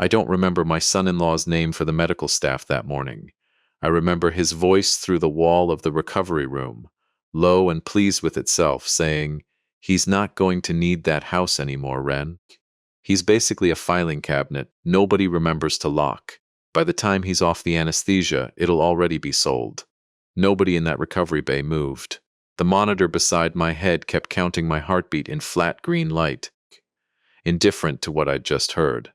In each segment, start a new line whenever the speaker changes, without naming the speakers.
I don't remember my son-in-law's name for the medical staff that morning. I remember his voice through the wall of the recovery room, low and pleased with itself, saying, "He's not going to need that house anymore, Ren. He's basically a filing cabinet nobody remembers to lock. By the time he's off the anesthesia, it'll already be sold." Nobody in that recovery bay moved. The monitor beside my head kept counting my heartbeat in flat green light, indifferent to what I'd just heard.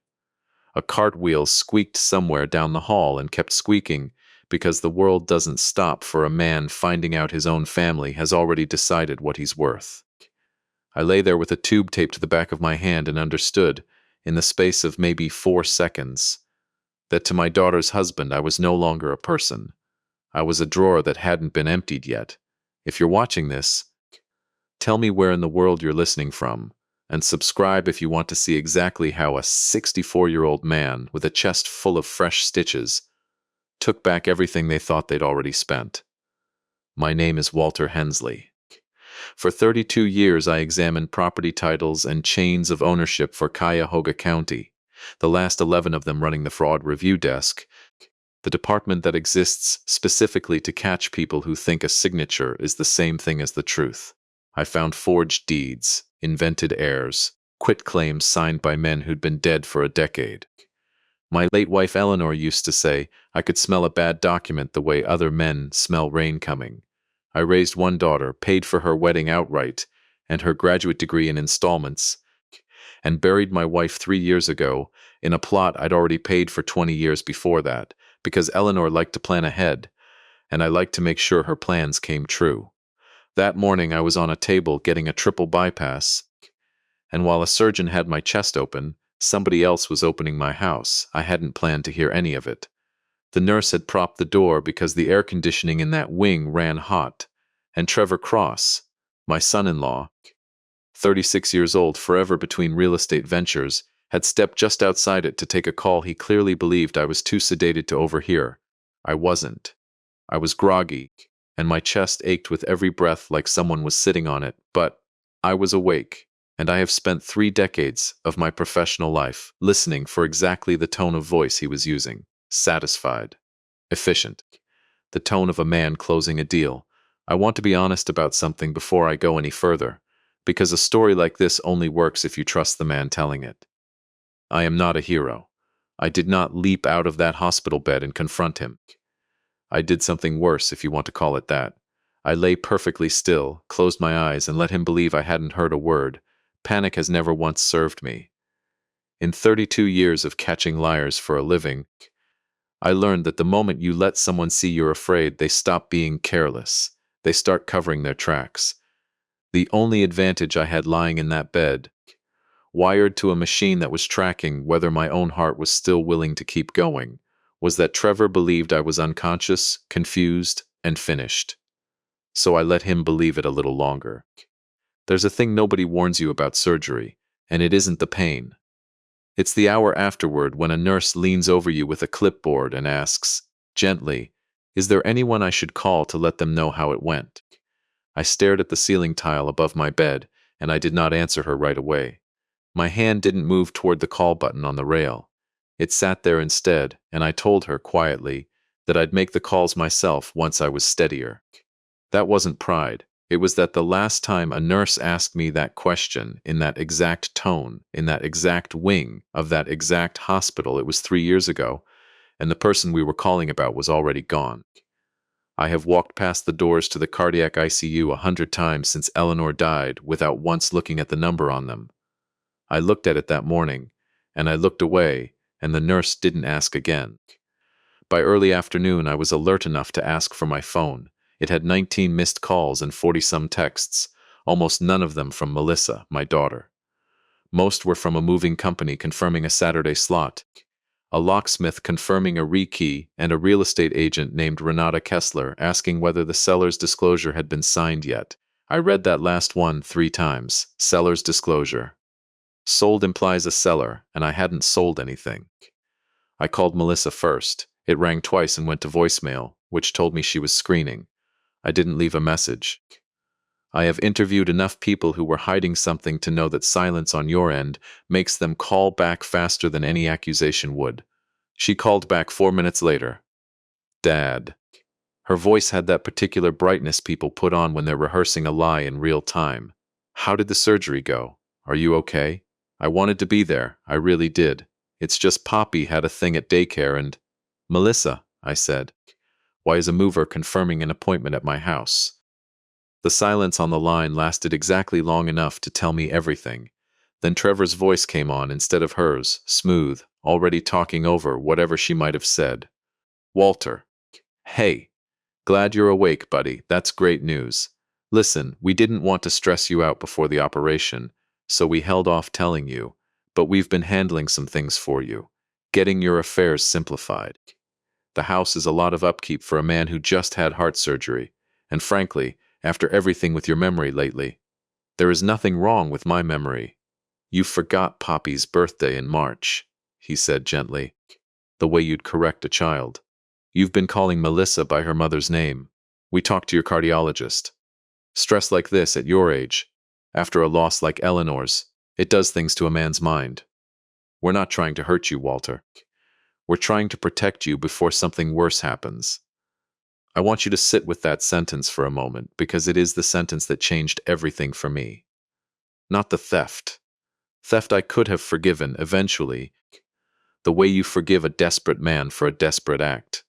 A cartwheel squeaked somewhere down the hall and kept squeaking because the world doesn't stop for a man finding out his own family has already decided what he's worth. I lay there with a tube taped to the back of my hand and understood, in the space of maybe 4 seconds, that to my daughter's husband I was no longer a person. I was a drawer that hadn't been emptied yet. If you're watching this, tell me where in the world you're listening from, and subscribe if you want to see exactly how a 64-year-old man with a chest full of fresh stitches took back everything they thought they'd already spent. My name is Walter Hensley. For 32 years, I examined property titles and chains of ownership for Cuyahoga County, the last 11 of them running the fraud review desk, the department that exists specifically to catch people who think a signature is the same thing as the truth. I found forged deeds, invented heirs, quitclaims signed by men who'd been dead for a decade. My late wife Eleanor used to say I could smell a bad document the way other men smell rain coming. I raised one daughter, paid for her wedding outright and her graduate degree in installments, and buried my wife 3 years ago in a plot I'd already paid for 20 years before that, because Eleanor liked to plan ahead, and I liked to make sure her plans came true. That morning I was on a table getting a triple bypass, and while a surgeon had my chest open, somebody else was opening my house. I hadn't planned to hear any of it. The nurse had propped the door because the air conditioning in that wing ran hot, and Trevor Cross, my son-in-law, 36 years old, forever between real estate ventures, had stepped just outside it to take a call he clearly believed I was too sedated to overhear. I wasn't. I was groggy, and my chest ached with every breath like someone was sitting on it, but I was awake, and I have spent 3 decades of my professional life listening for exactly the tone of voice he was using. Satisfied. Efficient. The tone of a man closing a deal. I want to be honest about something before I go any further, because a story like this only works if you trust the man telling it. I am not a hero. I did not leap out of that hospital bed and confront him. I did something worse, if you want to call it that. I lay perfectly still, closed my eyes, and let him believe I hadn't heard a word. Panic has never once served me. In 32 years of catching liars for a living, I learned that the moment you let someone see you're afraid, they stop being careless. They start covering their tracks. The only advantage I had lying in that bed, wired to a machine that was tracking whether my own heart was still willing to keep going, was that Trevor believed I was unconscious, confused, and finished. So I let him believe it a little longer. There's a thing nobody warns you about surgery, and it isn't the pain. It's the hour afterward when a nurse leans over you with a clipboard and asks, gently, "Is there anyone I should call to let them know how it went?" I stared at the ceiling tile above my bed, and I did not answer her right away. My hand didn't move toward the call button on the rail. It sat there instead, and I told her quietly that I'd make the calls myself once I was steadier. That wasn't pride. It was that the last time a nurse asked me that question in that exact tone, in that exact wing of that exact hospital, it was 3 years ago, and the person we were calling about was already gone. I have walked past the doors to the cardiac ICU 100 times since Eleanor died without once looking at the number on them. I looked at it that morning, and I looked away, and the nurse didn't ask again. By early afternoon, I was alert enough to ask for my phone. It had 19 missed calls and 40-some texts, almost none of them from Melissa, my daughter. Most were from a moving company confirming a Saturday slot, a locksmith confirming a rekey, and a real estate agent named Renata Kessler asking whether the seller's disclosure had been signed yet. I read that last one 3 times. Seller's disclosure. Sold implies a seller, and I hadn't sold anything. I called Melissa first. It rang twice and went to voicemail, which told me she was screening. I didn't leave a message. I have interviewed enough people who were hiding something to know that silence on your end makes them call back faster than any accusation would. She called back 4 minutes later. Dad. Her voice had that particular brightness people put on when they're rehearsing a lie in real time. How did the surgery go? Are you okay? I wanted to be there. I really did. It's just Poppy had a thing at daycare and… Melissa, I said. Why is a mover confirming an appointment at my house? The silence on the line lasted exactly long enough to tell me everything. Then Trevor's voice came on instead of hers, smooth, already talking over whatever she might have said. Walter. Hey. Glad you're awake, buddy. That's great news. Listen, we didn't want to stress you out before the operation, so we held off telling you, but we've been handling some things for you, getting your affairs simplified. The house is a lot of upkeep for a man who just had heart surgery, and frankly, after everything with your memory lately, there is nothing wrong with my memory. You forgot Poppy's birthday in March, he said gently, the way you'd correct a child. You've been calling Melissa by her mother's name. We talked to your cardiologist. Stress like this at your age, after a loss like Eleanor's, it does things to a man's mind. We're not trying to hurt you, Walter. We're trying to protect you before something worse happens. I want you to sit with that sentence for a moment, because it is the sentence that changed everything for me. Not the theft. Theft I could have forgiven eventually, the way you forgive a desperate man for a desperate act.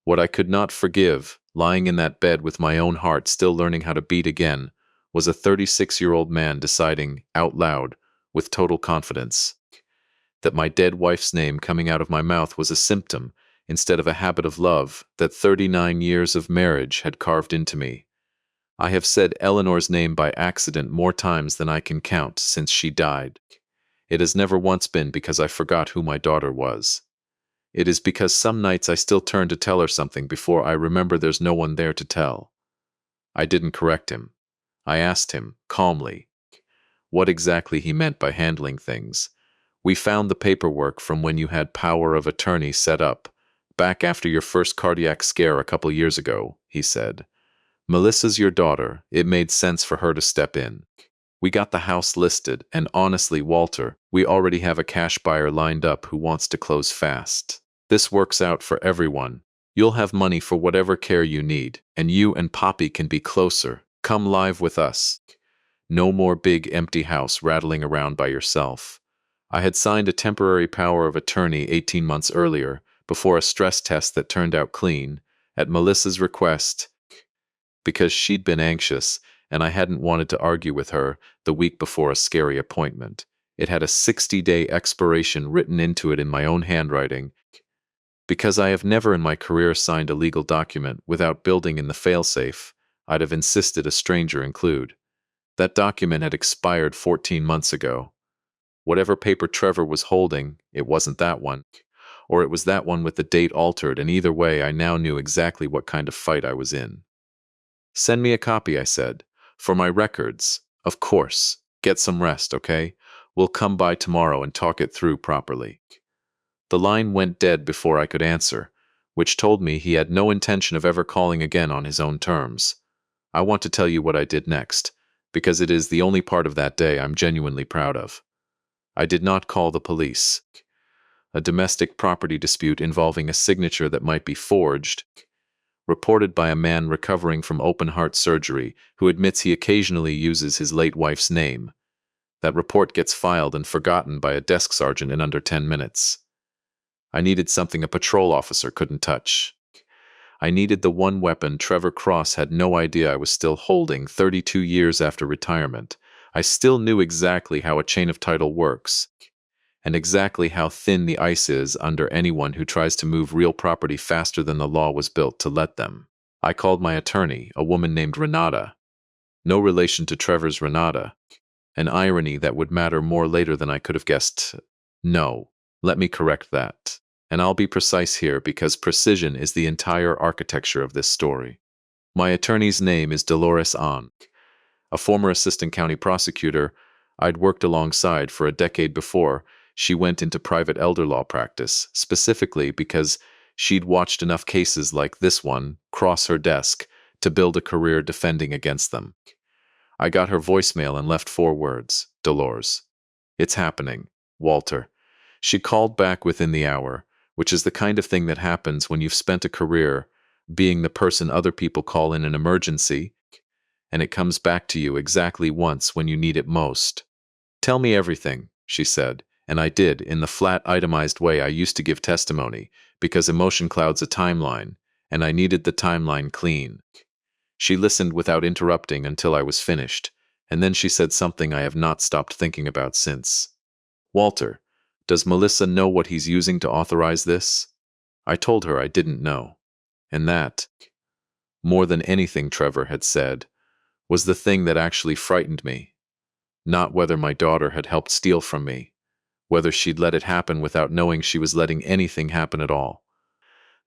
What I could not forgive, lying in that bed with my own heart still learning how to beat again, was a 36-year-old man deciding, out loud, with total confidence, that my dead wife's name coming out of my mouth was a symptom instead of a habit of love that 39 years of marriage had carved into me. I have said Eleanor's name by accident more times than I can count since she died. It has never once been because I forgot who my daughter was. It is because some nights I still turn to tell her something before I remember there's no one there to tell. I didn't correct him. I asked him, calmly, what exactly he meant by handling things. We found the paperwork from when you had power of attorney set up, back after your first cardiac scare a couple years ago, he said. Melissa's your daughter. It made sense for her to step in. We got the house listed, and honestly, Walter, we already have a cash buyer lined up who wants to close fast. This works out for everyone. You'll have money for whatever care you need, and you and Poppy can be closer. Come live with us. No more big empty house rattling around by yourself. I had signed a temporary power of attorney 18 months earlier, before a stress test that turned out clean, at Melissa's request, because she'd been anxious, and I hadn't wanted to argue with her the week before a scary appointment. It had a 60-day expiration written into it in my own handwriting, because I have never in my career signed a legal document without building in the failsafe. I'd have insisted a stranger include. That document had expired 14 months ago. Whatever paper Trevor was holding, it wasn't that one. Or it was that one with the date altered, and either way I now knew exactly what kind of fight I was in. Send me a copy, I said. For my records. Of course. Get some rest, okay? We'll come by tomorrow and talk it through properly. The line went dead before I could answer, which told me he had no intention of ever calling again on his own terms. I want to tell you what I did next, because it is the only part of that day I'm genuinely proud of. I did not call the police. A domestic property dispute involving a signature that might be forged, reported by a man recovering from open-heart surgery who admits he occasionally uses his late wife's name. That report gets filed and forgotten by a desk sergeant in under 10 minutes. I needed something a patrol officer couldn't touch. I needed the one weapon Trevor Cross had no idea I was still holding 32 years after retirement. I still knew exactly how a chain of title works, and exactly how thin the ice is under anyone who tries to move real property faster than the law was built to let them. I called my attorney, a woman named Renata. No relation to Trevor's Renata. An irony that would matter more later than I could have guessed. No, let me correct that. And I'll be precise here because precision is the entire architecture of this story. My attorney's name is Dolores Ahn, a former assistant county prosecutor I'd worked alongside for a decade before she went into private elder law practice, specifically because she'd watched enough cases like this one cross her desk to build a career defending against them. I got her voicemail and left 4 words. Dolores. It's happening. Walter. She called back within the hour, which is the kind of thing that happens when you've spent a career being the person other people call in an emergency, and it comes back to you exactly once when you need it most. Tell me everything, she said, and I did, in the flat, itemized way I used to give testimony, because emotion clouds a timeline, and I needed the timeline clean. She listened without interrupting until I was finished, and then she said something I have not stopped thinking about since. Walter, does Melissa know what he's using to authorize this? I told her I didn't know. And that, more than anything Trevor had said, was the thing that actually frightened me. Not whether my daughter had helped steal from me, whether she'd let it happen without knowing she was letting anything happen at all.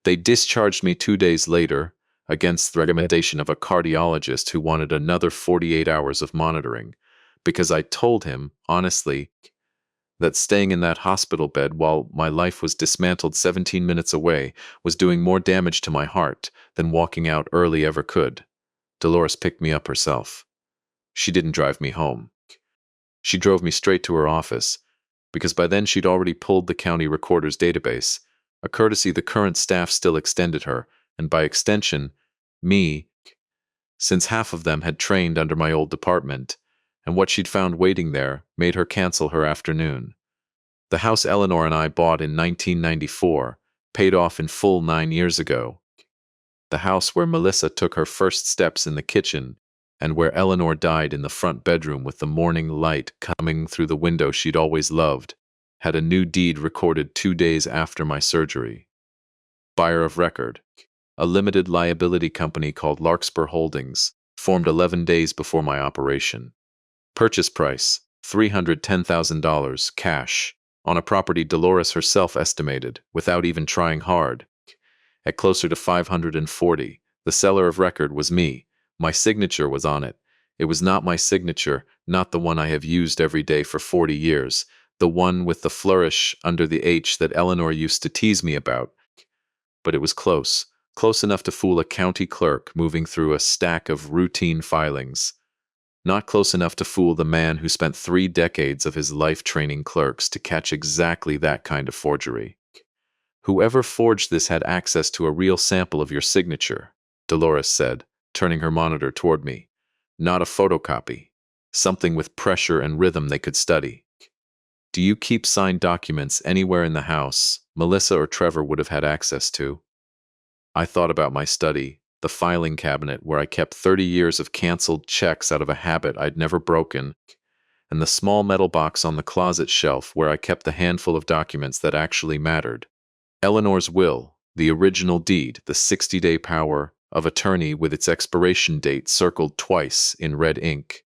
They discharged me 2 days later, against the recommendation of a cardiologist who wanted another 48 hours of monitoring, because I told him, honestly, that staying in that hospital bed while my life was dismantled 17 minutes away was doing more damage to my heart than walking out early ever could. Dolores picked me up herself. She didn't drive me home. She drove me straight to her office, because by then she'd already pulled the county recorder's database, a courtesy the current staff still extended her, and by extension, me, since half of them had trained under my old department, and what she'd found waiting there made her cancel her afternoon. The house Eleanor and I bought in 1994, paid off in full 9 years ago. The house where Melissa took her first steps in the kitchen, and where Eleanor died in the front bedroom with the morning light coming through the window she'd always loved, had a new deed recorded 2 days after my surgery. Buyer of record, a limited liability company called Larkspur Holdings, formed 11 days before my operation. Purchase price, $310,000 cash, on a property Dolores herself estimated, without even trying hard. At closer to 540, the seller of record was me. My signature was on it. It was not my signature, not the one I have used every day for 40 years, the one with the flourish under the H that Eleanor used to tease me about. But it was close, close enough to fool a county clerk moving through a stack of routine filings. Not close enough to fool the man who spent 3 decades of his life training clerks to catch exactly that kind of forgery. Whoever forged this had access to a real sample of your signature, Dolores said, turning her monitor toward me. Not a photocopy. Something with pressure and rhythm they could study. Do you keep signed documents anywhere in the house Melissa or Trevor would have had access to? I thought about my study, the filing cabinet where I kept 30 years of canceled checks out of a habit I'd never broken, and the small metal box on the closet shelf where I kept the handful of documents that actually mattered. Eleanor's will, the original deed, the 60-day power of attorney with its expiration date circled twice in red ink,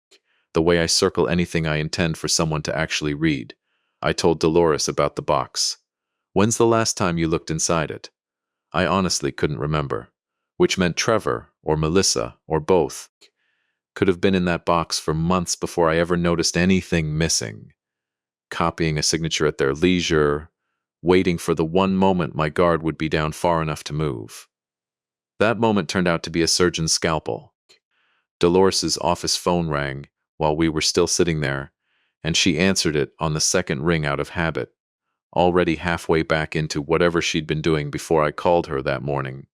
the way I circle anything I intend for someone to actually read. I told Dolores about the box. When's the last time you looked inside it? I honestly couldn't remember, which meant Trevor, or Melissa, or both, could have been in that box for months before I ever noticed anything missing, copying a signature at their leisure, waiting for the one moment my guard would be down far enough to move. That moment turned out to be a surgeon's scalpel. Dolores's office phone rang while we were still sitting there, and she answered it on the second ring out of habit, already halfway back into whatever she'd been doing before I called her that morning.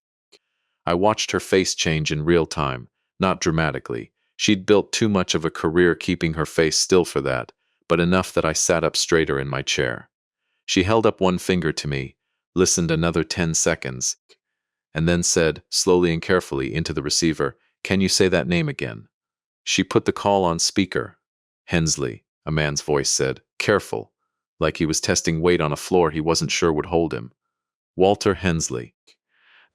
I watched her face change in real time, not dramatically. She'd built too much of a career keeping her face still for that, but enough that I sat up straighter in my chair. She held up one finger to me, listened another 10 seconds, and then said, slowly and carefully, into the receiver, "Can you say that name again?" She put the call on speaker. "Hensley," a man's voice said, careful, like he was testing weight on a floor he wasn't sure would hold him. "Walter Hensley.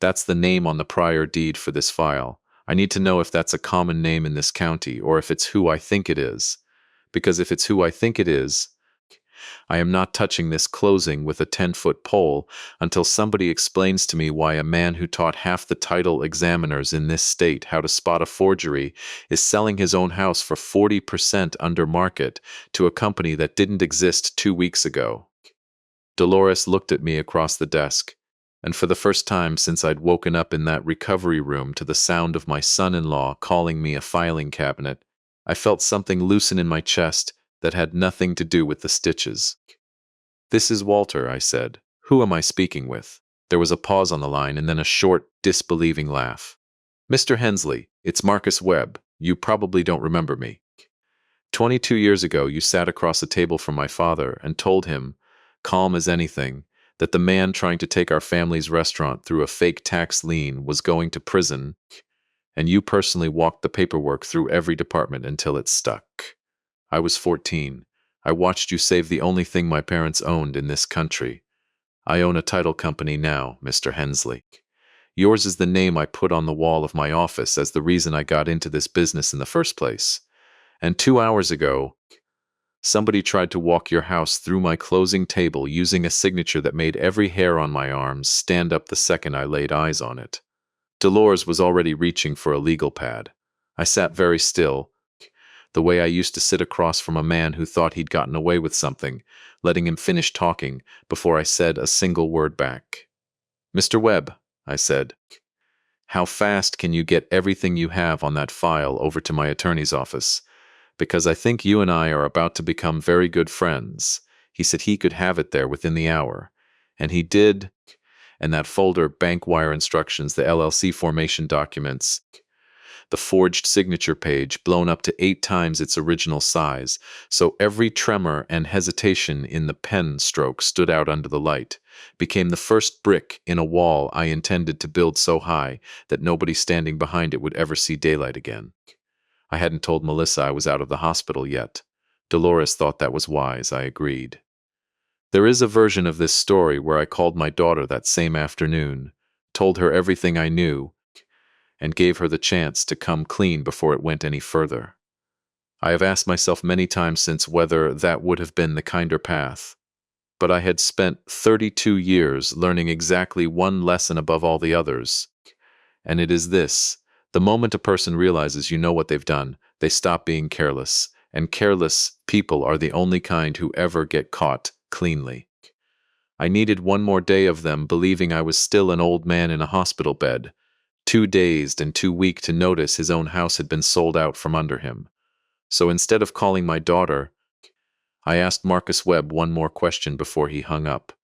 That's the name on the prior deed for this file. I need to know if that's a common name in this county or if it's who I think it is. Because if it's who I think it is, I am not touching this closing with a 10-foot pole until somebody explains to me why a man who taught half the title examiners in this state how to spot a forgery is selling his own house for 40% under market to a company that didn't exist 2 weeks ago." Dolores looked at me across the desk, and for the first time since I'd woken up in that recovery room to the sound of my son-in-law calling me a filing cabinet, I felt something loosen in my chest that had nothing to do with the stitches. "This is Walter," I said. "Who am I speaking with?" There was a pause on the line and then a short, disbelieving laugh. "Mr. Hensley, it's Marcus Webb. You probably don't remember me. 22 years ago, you sat across the table from my father and told him, calm as anything, that the man trying to take our family's restaurant through a fake tax lien was going to prison, and you personally walked the paperwork through every department until it stuck. I was 14. I watched you save the only thing my parents owned in this country. I own a title company now, Mr. Hensley. Yours is the name I put on the wall of my office as the reason I got into this business in the first place. And 2 hours ago, somebody tried to walk your house through my closing table using a signature that made every hair on my arms stand up the second I laid eyes on it." Dolores was already reaching for a legal pad. I sat very still, the way I used to sit across from a man who thought he'd gotten away with something, letting him finish talking before I said a single word back. "Mr. Webb," I said, "how fast can you get everything you have on that file over to my attorney's office? Because I think you and I are about to become very good friends." He said he could have it there within the hour. And he did. And that folder, bank wire instructions, the LLC formation documents, the forged signature page blown up to 8 times its original size, so every tremor and hesitation in the pen stroke stood out under the light, became the first brick in a wall I intended to build so high that nobody standing behind it would ever see daylight again. I hadn't told Melissa I was out of the hospital yet. Dolores thought that was wise, I agreed. There is a version of this story where I called my daughter that same afternoon, told her everything I knew, and gave her the chance to come clean before it went any further. I have asked myself many times since whether that would have been the kinder path, but I had spent 32 years learning exactly one lesson above all the others, and it is this: the moment a person realizes you know what they've done, they stop being careless, and careless people are the only kind who ever get caught cleanly. I needed one more day of them believing I was still an old man in a hospital bed, too dazed and too weak to notice his own house had been sold out from under him. So instead of calling my daughter, I asked Marcus Webb one more question before he hung up.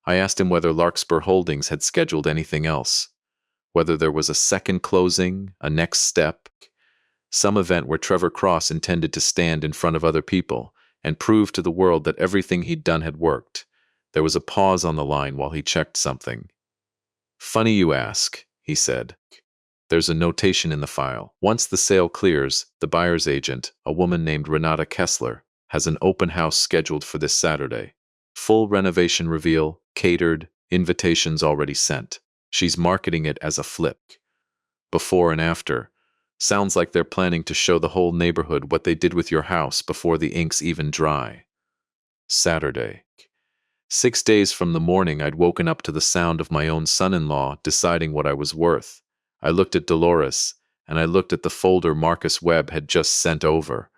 I asked him whether Larkspur Holdings had scheduled anything else, whether there was a second closing, a next step, some event where Trevor Cross intended to stand in front of other people and prove to the world that everything he'd done had worked. There was a pause on the line while he checked something. "Funny you ask," he said. "There's a notation in the file. Once the sale clears, the buyer's agent, a woman named Renata Kessler, has an open house scheduled for this Saturday. Full renovation reveal, catered, invitations already sent. She's marketing it as a flip. Before and after. Sounds like they're planning to show the whole neighborhood what they did with your house before the ink's even dry." Saturday. 6 days from the morning I'd woken up to the sound of my own son-in-law deciding what I was worth. I looked at Dolores, and I looked at the folder Marcus Webb had just sent over,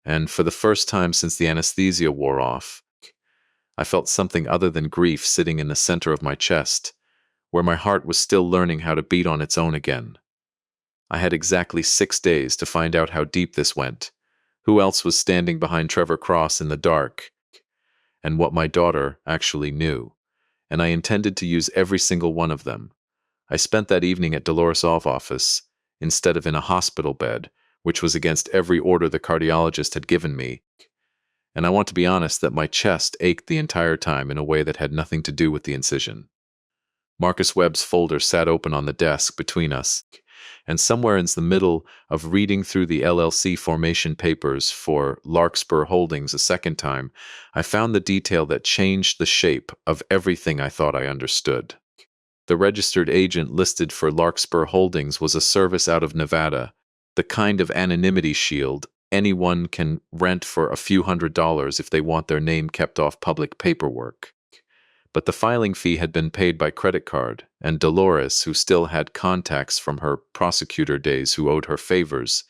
and for the first time since the anesthesia wore off, I felt something other than grief sitting in the center of my chest, where my heart was still learning how to beat on its own again. I had exactly 6 days to find out how deep this went, who else was standing behind Trevor Cross in the dark, and what my daughter actually knew, and I intended to use every single one of them. I spent that evening at Dolores' office, instead of in a hospital bed, which was against every order the cardiologist had given me, and I want to be honest that my chest ached the entire time in a way that had nothing to do with the incision. Marcus Webb's folder sat open on the desk between us, and somewhere in the middle of reading through the LLC formation papers for Larkspur Holdings a second time, I found the detail that changed the shape of everything I thought I understood. The registered agent listed for Larkspur Holdings was a service out of Nevada, the kind of anonymity shield anyone can rent for a few $100s if they want their name kept off public paperwork. But the filing fee had been paid by credit card, and Dolores, who still had contacts from her prosecutor days who owed her favors,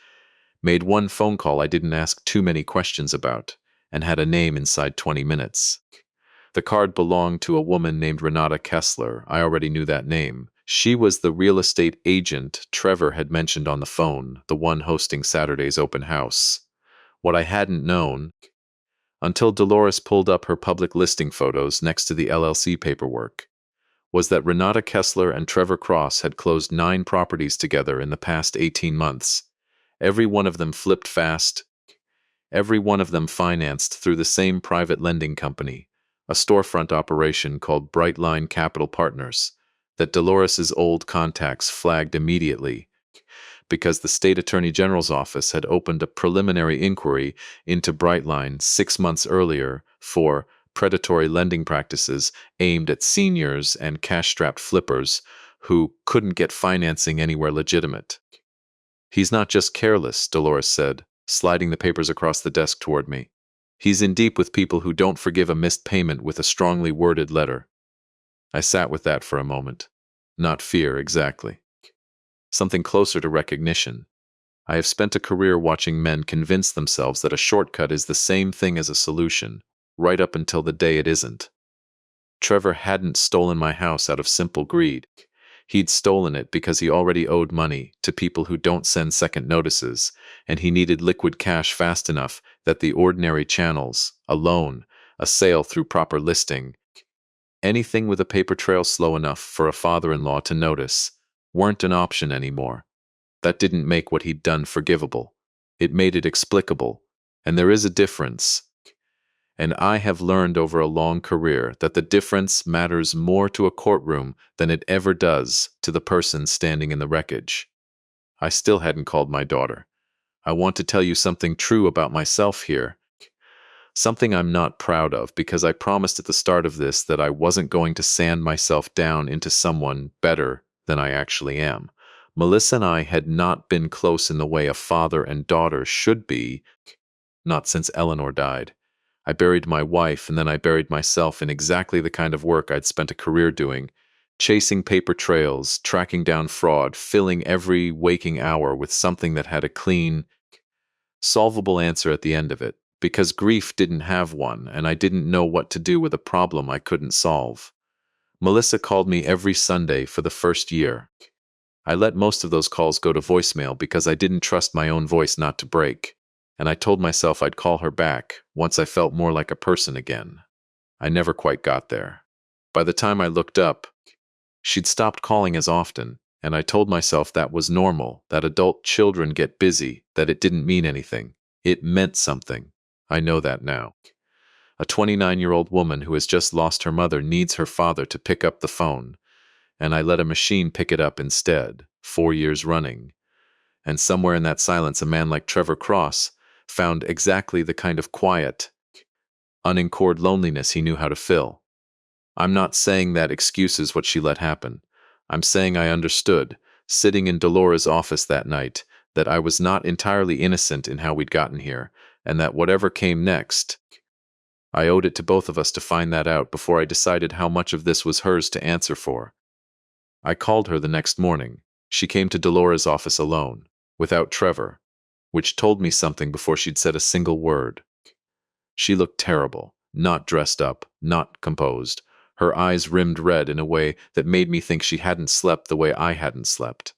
made one phone call I didn't ask too many questions about, and had a name inside 20 minutes. The card belonged to a woman named Renata Kessler. I already knew that name. She was the real estate agent Trevor had mentioned on the phone, the one hosting Saturday's open house. What I hadn't known, until Dolores pulled up her public listing photos next to the LLC paperwork, was that Renata Kessler and Trevor Cross had closed 9 properties together in the past 18 months. Every one of them flipped fast, every one of them financed through the same private lending company, a storefront operation called Brightline Capital Partners, that Dolores's old contacts flagged immediately because the state attorney general's office had opened a preliminary inquiry into Brightline 6 months earlier for predatory lending practices aimed at seniors and cash-strapped flippers who couldn't get financing anywhere legitimate. He's not just careless, Dolores said, sliding the papers across the desk toward me. He's in deep with people who don't forgive a missed payment with a strongly worded letter. I sat with that for a moment. Not fear, exactly. Something closer to recognition. I have spent a career watching men convince themselves that a shortcut is the same thing as a solution, right up until the day it isn't. Trevor hadn't stolen my house out of simple greed. He'd stolen it because he already owed money to people who don't send second notices, and he needed liquid cash fast enough that the ordinary channels, a loan, a sale through proper listing, anything with a paper trail slow enough for a father-in-law to notice, weren't an option anymore. That didn't make what he'd done forgivable. It made it explicable, and there is a difference. And I have learned over a long career that the difference matters more to a courtroom than it ever does to the person standing in the wreckage. I still hadn't called my daughter. I want to tell you something true about myself here. Something I'm not proud of because I promised at the start of this that I wasn't going to sand myself down into someone better than I actually am. Melissa and I had not been close in the way a father and daughter should be, not since Eleanor died. I buried my wife, and then I buried myself in exactly the kind of work I'd spent a career doing, chasing paper trails, tracking down fraud, filling every waking hour with something that had a clean, solvable answer at the end of it, because grief didn't have one, and I didn't know what to do with a problem I couldn't solve. Melissa called me every Sunday for the first year. I let most of those calls go to voicemail because I didn't trust my own voice not to break, and I told myself I'd call her back once I felt more like a person again. I never quite got there. By the time I looked up, she'd stopped calling as often, and I told myself that was normal, that adult children get busy, that it didn't mean anything. It meant something. I know that now. A 29-year-old woman who has just lost her mother needs her father to pick up the phone, and I let a machine pick it up instead, 4 years running. And somewhere in that silence, a man like Trevor Cross found exactly the kind of quiet, unencored loneliness he knew how to fill. I'm not saying that excuses what she let happen. I'm saying I understood, sitting in Dolores' office that night, that I was not entirely innocent in how we'd gotten here, and that whatever came next, I owed it to both of us to find that out before I decided how much of this was hers to answer for. I called her the next morning. She came to Dolores' office alone, without Trevor, which told me something before she'd said a single word. She looked terrible, not dressed up, not composed. Her eyes rimmed red in a way that made me think she hadn't slept the way I hadn't slept.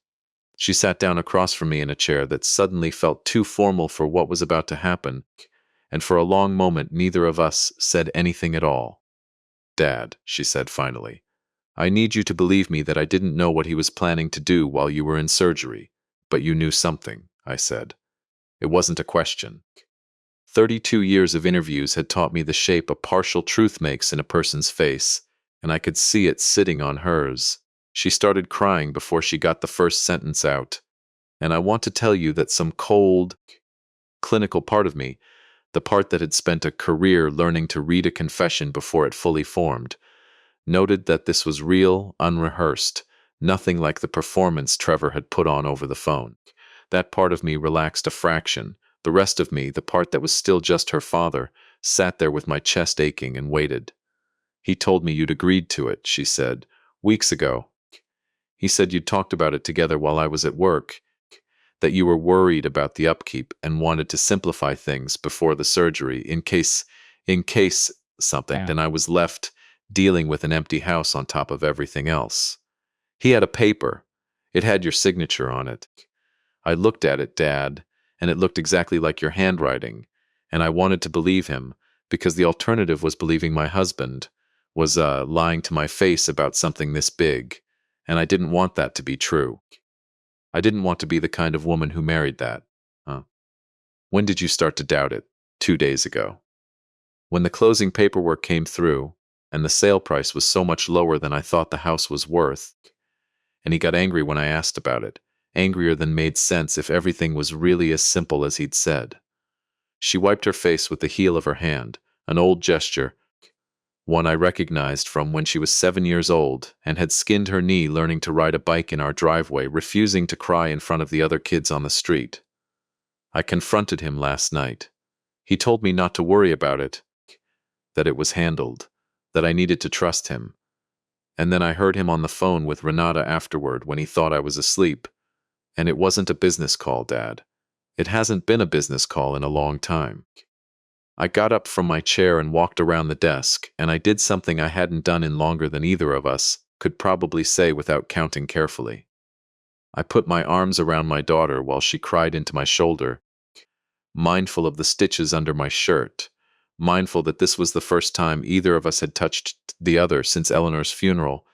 She sat down across from me in a chair that suddenly felt too formal for what was about to happen, and for a long moment neither of us said anything at all. "Dad," she said finally, "I need you to believe me that I didn't know what he was planning to do while you were in surgery, but you knew something," I said. It wasn't a question. 32 years of interviews had taught me the shape a partial truth makes in a person's face, and I could see it sitting on hers. She started crying before she got the first sentence out. And I want to tell you that some cold, clinical part of me, the part that had spent a career learning to read a confession before it fully formed, noted that this was real, unrehearsed, nothing like the performance Trevor had put on over the phone. That part of me relaxed a fraction. The rest of me, the part that was still just her father, sat there with my chest aching and waited. "He told me you'd agreed to it," she said, "weeks ago. He said you'd talked about it together while I was at work, that you were worried about the upkeep and wanted to simplify things before the surgery in case something, then I was left dealing with an empty house on top of everything else. He had a paper. It had your signature on it. I looked at it, Dad, and it looked exactly like your handwriting. And I wanted to believe him, because the alternative was believing my husband was lying to my face about something this big, and I didn't want that to be true. I didn't want to be the kind of woman who married that. Huh. When did you start to doubt it? 2 days ago. When the closing paperwork came through, and the sale price was so much lower than I thought the house was worth, and he got angry when I asked about it, angrier than made sense if everything was really as simple as he'd said. She wiped her face with the heel of her hand, an old gesture, one I recognized from when she was 7 years old and had skinned her knee learning to ride a bike in our driveway, refusing to cry in front of the other kids on the street. I confronted him last night. He told me not to worry about it, that it was handled, that I needed to trust him. And then I heard him on the phone with Renata afterward when he thought I was asleep. And it wasn't a business call, Dad. It hasn't been a business call in a long time. I got up from my chair and walked around the desk, and I did something I hadn't done in longer than either of us could probably say without counting carefully. I put my arms around my daughter while she cried into my shoulder, mindful of the stitches under my shirt, mindful that this was the first time either of us had touched the other since Eleanor's funeral.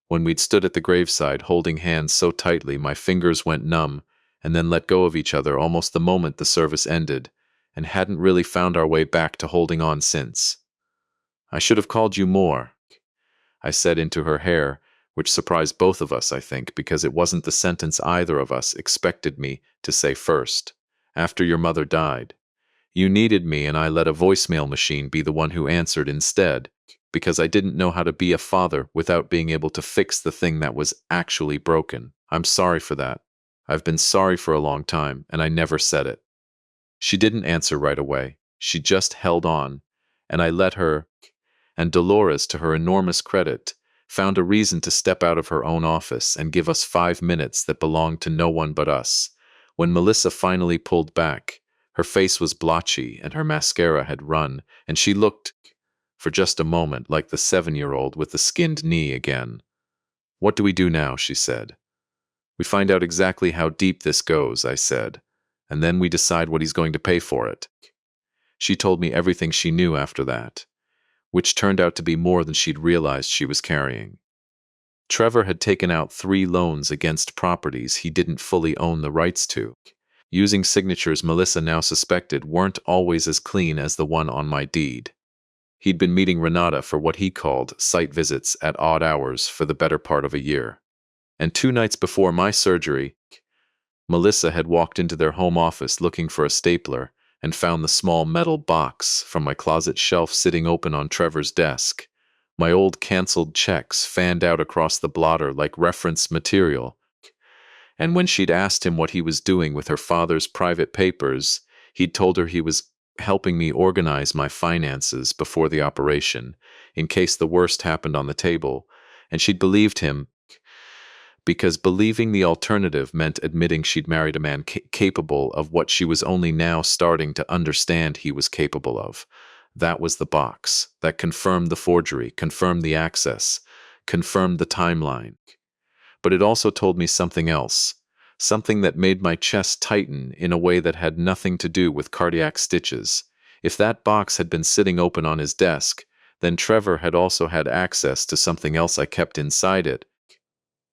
When we'd stood at the graveside holding hands so tightly my fingers went numb and then let go of each other almost the moment the service ended, and hadn't really found our way back to holding on since. I should have called you more, I said into her hair, which surprised both of us, I think, because it wasn't the sentence either of us expected me to say first. After your mother died, you needed me and I let a voicemail machine be the one who answered instead, because I didn't know how to be a father without being able to fix the thing that was actually broken. I'm sorry for that. I've been sorry for a long time, and I never said it. She didn't answer right away. She just held on, and I let her, and Dolores, to her enormous credit, found a reason to step out of her own office and give us 5 minutes that belonged to no one but us. When Melissa finally pulled back, her face was blotchy and her mascara had run, and she looked, for just a moment, like the 7-year-old with the skinned knee again. What do we do now? She said. We find out exactly how deep this goes, I said, and then we decide what he's going to pay for it. She told me everything she knew after that, which turned out to be more than she'd realized she was carrying. Trevor had taken out 3 loans against properties he didn't fully own the rights to, using signatures Melissa now suspected weren't always as clean as the one on my deed. He'd been meeting Renata for what he called site visits at odd hours for the better part of a year. And 2 nights before my surgery, Melissa had walked into their home office looking for a stapler and found the small metal box from my closet shelf sitting open on Trevor's desk. My old canceled checks fanned out across the blotter like reference material. And when she'd asked him what he was doing with her father's private papers, he'd told her he was helping me organize my finances before the operation, in case the worst happened on the table, and she'd believed him, because believing the alternative meant admitting she'd married a man capable of what she was only now starting to understand he was capable of. That was the box that confirmed the forgery, confirmed the access, confirmed the timeline. But it also told me something else, something that made my chest tighten in a way that had nothing to do with cardiac stitches. If that box had been sitting open on his desk, then Trevor had also had access to something else I kept inside it,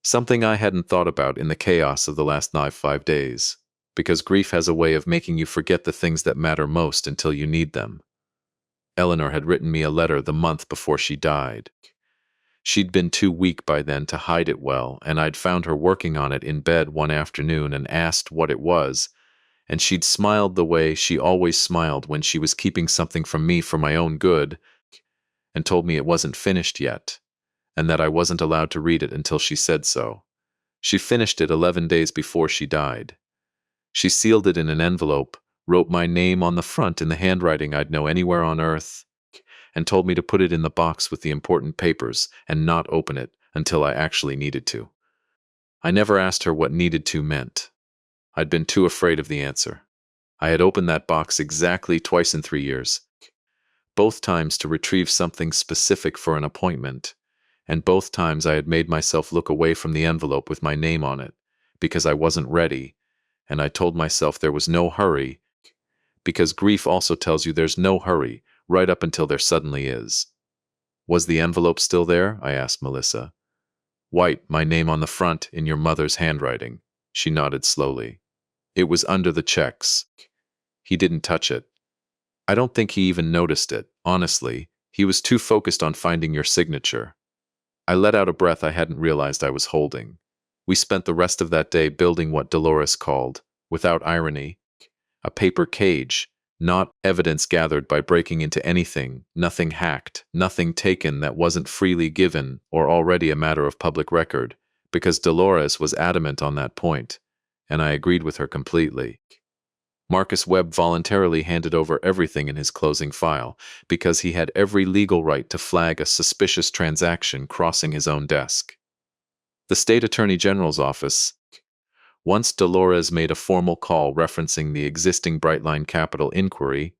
something I hadn't thought about in the chaos of the last 5 days, because grief has a way of making you forget the things that matter most until you need them. Eleanor had written me a letter the month before she died. She'd been too weak by then to hide it well, and I'd found her working on it in bed one afternoon and asked what it was, and she'd smiled the way she always smiled when she was keeping something from me for my own good, and told me it wasn't finished yet, and that I wasn't allowed to read it until she said so. She finished it 11 days before she died. She sealed it in an envelope, wrote my name on the front in the handwriting I'd know anywhere on earth, and told me to put it in the box with the important papers and not open it until I actually needed to. I never asked her what needed to meant. I'd been too afraid of the answer. I had opened that box exactly twice in 3 years, both times to retrieve something specific for an appointment, and both times I had made myself look away from the envelope with my name on it, because I wasn't ready, and I told myself there was no hurry, because grief also tells you there's no hurry, right up until there suddenly is. Was the envelope still there? I asked Melissa. White, my name on the front, in your mother's handwriting. She nodded slowly. It was under the checks. He didn't touch it. I don't think he even noticed it, honestly. He was too focused on finding your signature. I let out a breath I hadn't realized I was holding. We spent the rest of that day building what Dolores called, without irony, a paper cage, not evidence gathered by breaking into anything, nothing hacked, nothing taken that wasn't freely given or already a matter of public record, because Dolores was adamant on that point, and I agreed with her completely. Marcus Webb voluntarily handed over everything in his closing file because he had every legal right to flag a suspicious transaction crossing his own desk. The state attorney general's office, once Dolores made a formal call referencing the existing Brightline Capital inquiry,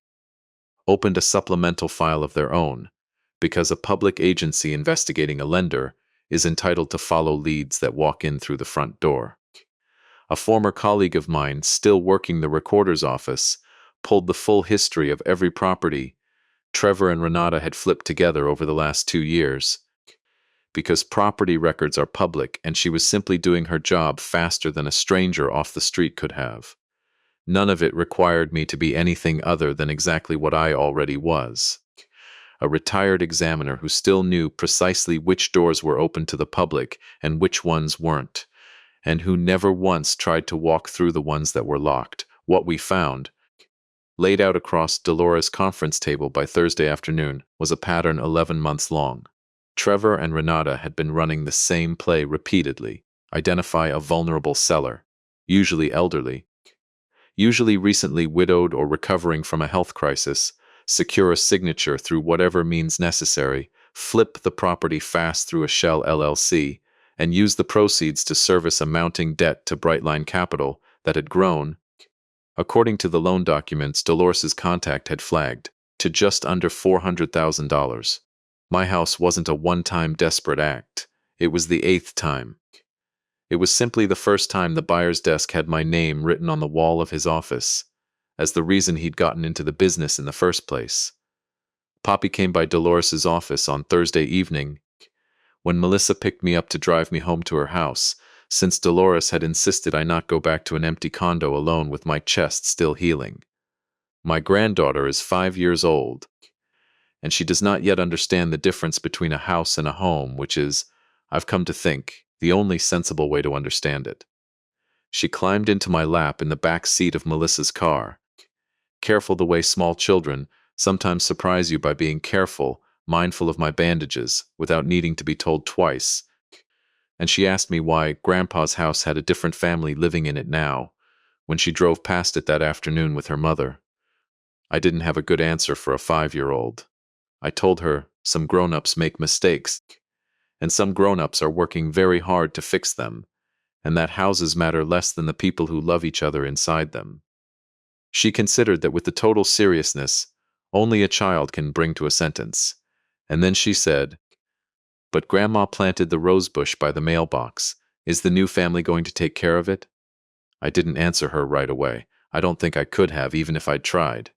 opened a supplemental file of their own, because a public agency investigating a lender is entitled to follow leads that walk in through the front door. A former colleague of mine, still working the recorder's office, pulled the full history of every property Trevor and Renata had flipped together over the last 2 years. Because property records are public and she was simply doing her job faster than a stranger off the street could have. None of it required me to be anything other than exactly what I already was. A retired examiner who still knew precisely which doors were open to the public and which ones weren't, and who never once tried to walk through the ones that were locked. What we found, laid out across Dolores' conference table by Thursday afternoon, was a pattern 11 months long. Trevor and Renata had been running the same play repeatedly. Identify a vulnerable seller, usually elderly, usually recently widowed or recovering from a health crisis, secure a signature through whatever means necessary, flip the property fast through a shell LLC, and use the proceeds to service a mounting debt to Brightline Capital that had grown, according to the loan documents Dolores' contact had flagged, to just under $400,000. My house wasn't a one-time desperate act. It was the 8th time. It was simply the first time the buyer's desk had my name written on the wall of his office, as the reason he'd gotten into the business in the first place. Poppy came by Dolores' office on Thursday evening, when Melissa picked me up to drive me home to her house, since Dolores had insisted I not go back to an empty condo alone with my chest still healing. My granddaughter is 5 years old, and she does not yet understand the difference between a house and a home, which is, I've come to think, the only sensible way to understand it. She climbed into my lap in the back seat of Melissa's car, careful the way small children sometimes surprise you by being careful, mindful of my bandages, without needing to be told twice, and she asked me why Grandpa's house had a different family living in it now, when she drove past it that afternoon with her mother. I didn't have a good answer for a 5-year-old. I told her some grown-ups make mistakes, and some grown-ups are working very hard to fix them, and that houses matter less than the people who love each other inside them. She considered that with the total seriousness only a child can bring to a sentence, and then she said, "But Grandma planted the rose bush by the mailbox. Is the new family going to take care of it?" I didn't answer her right away. I don't think I could have, even if I'd tried.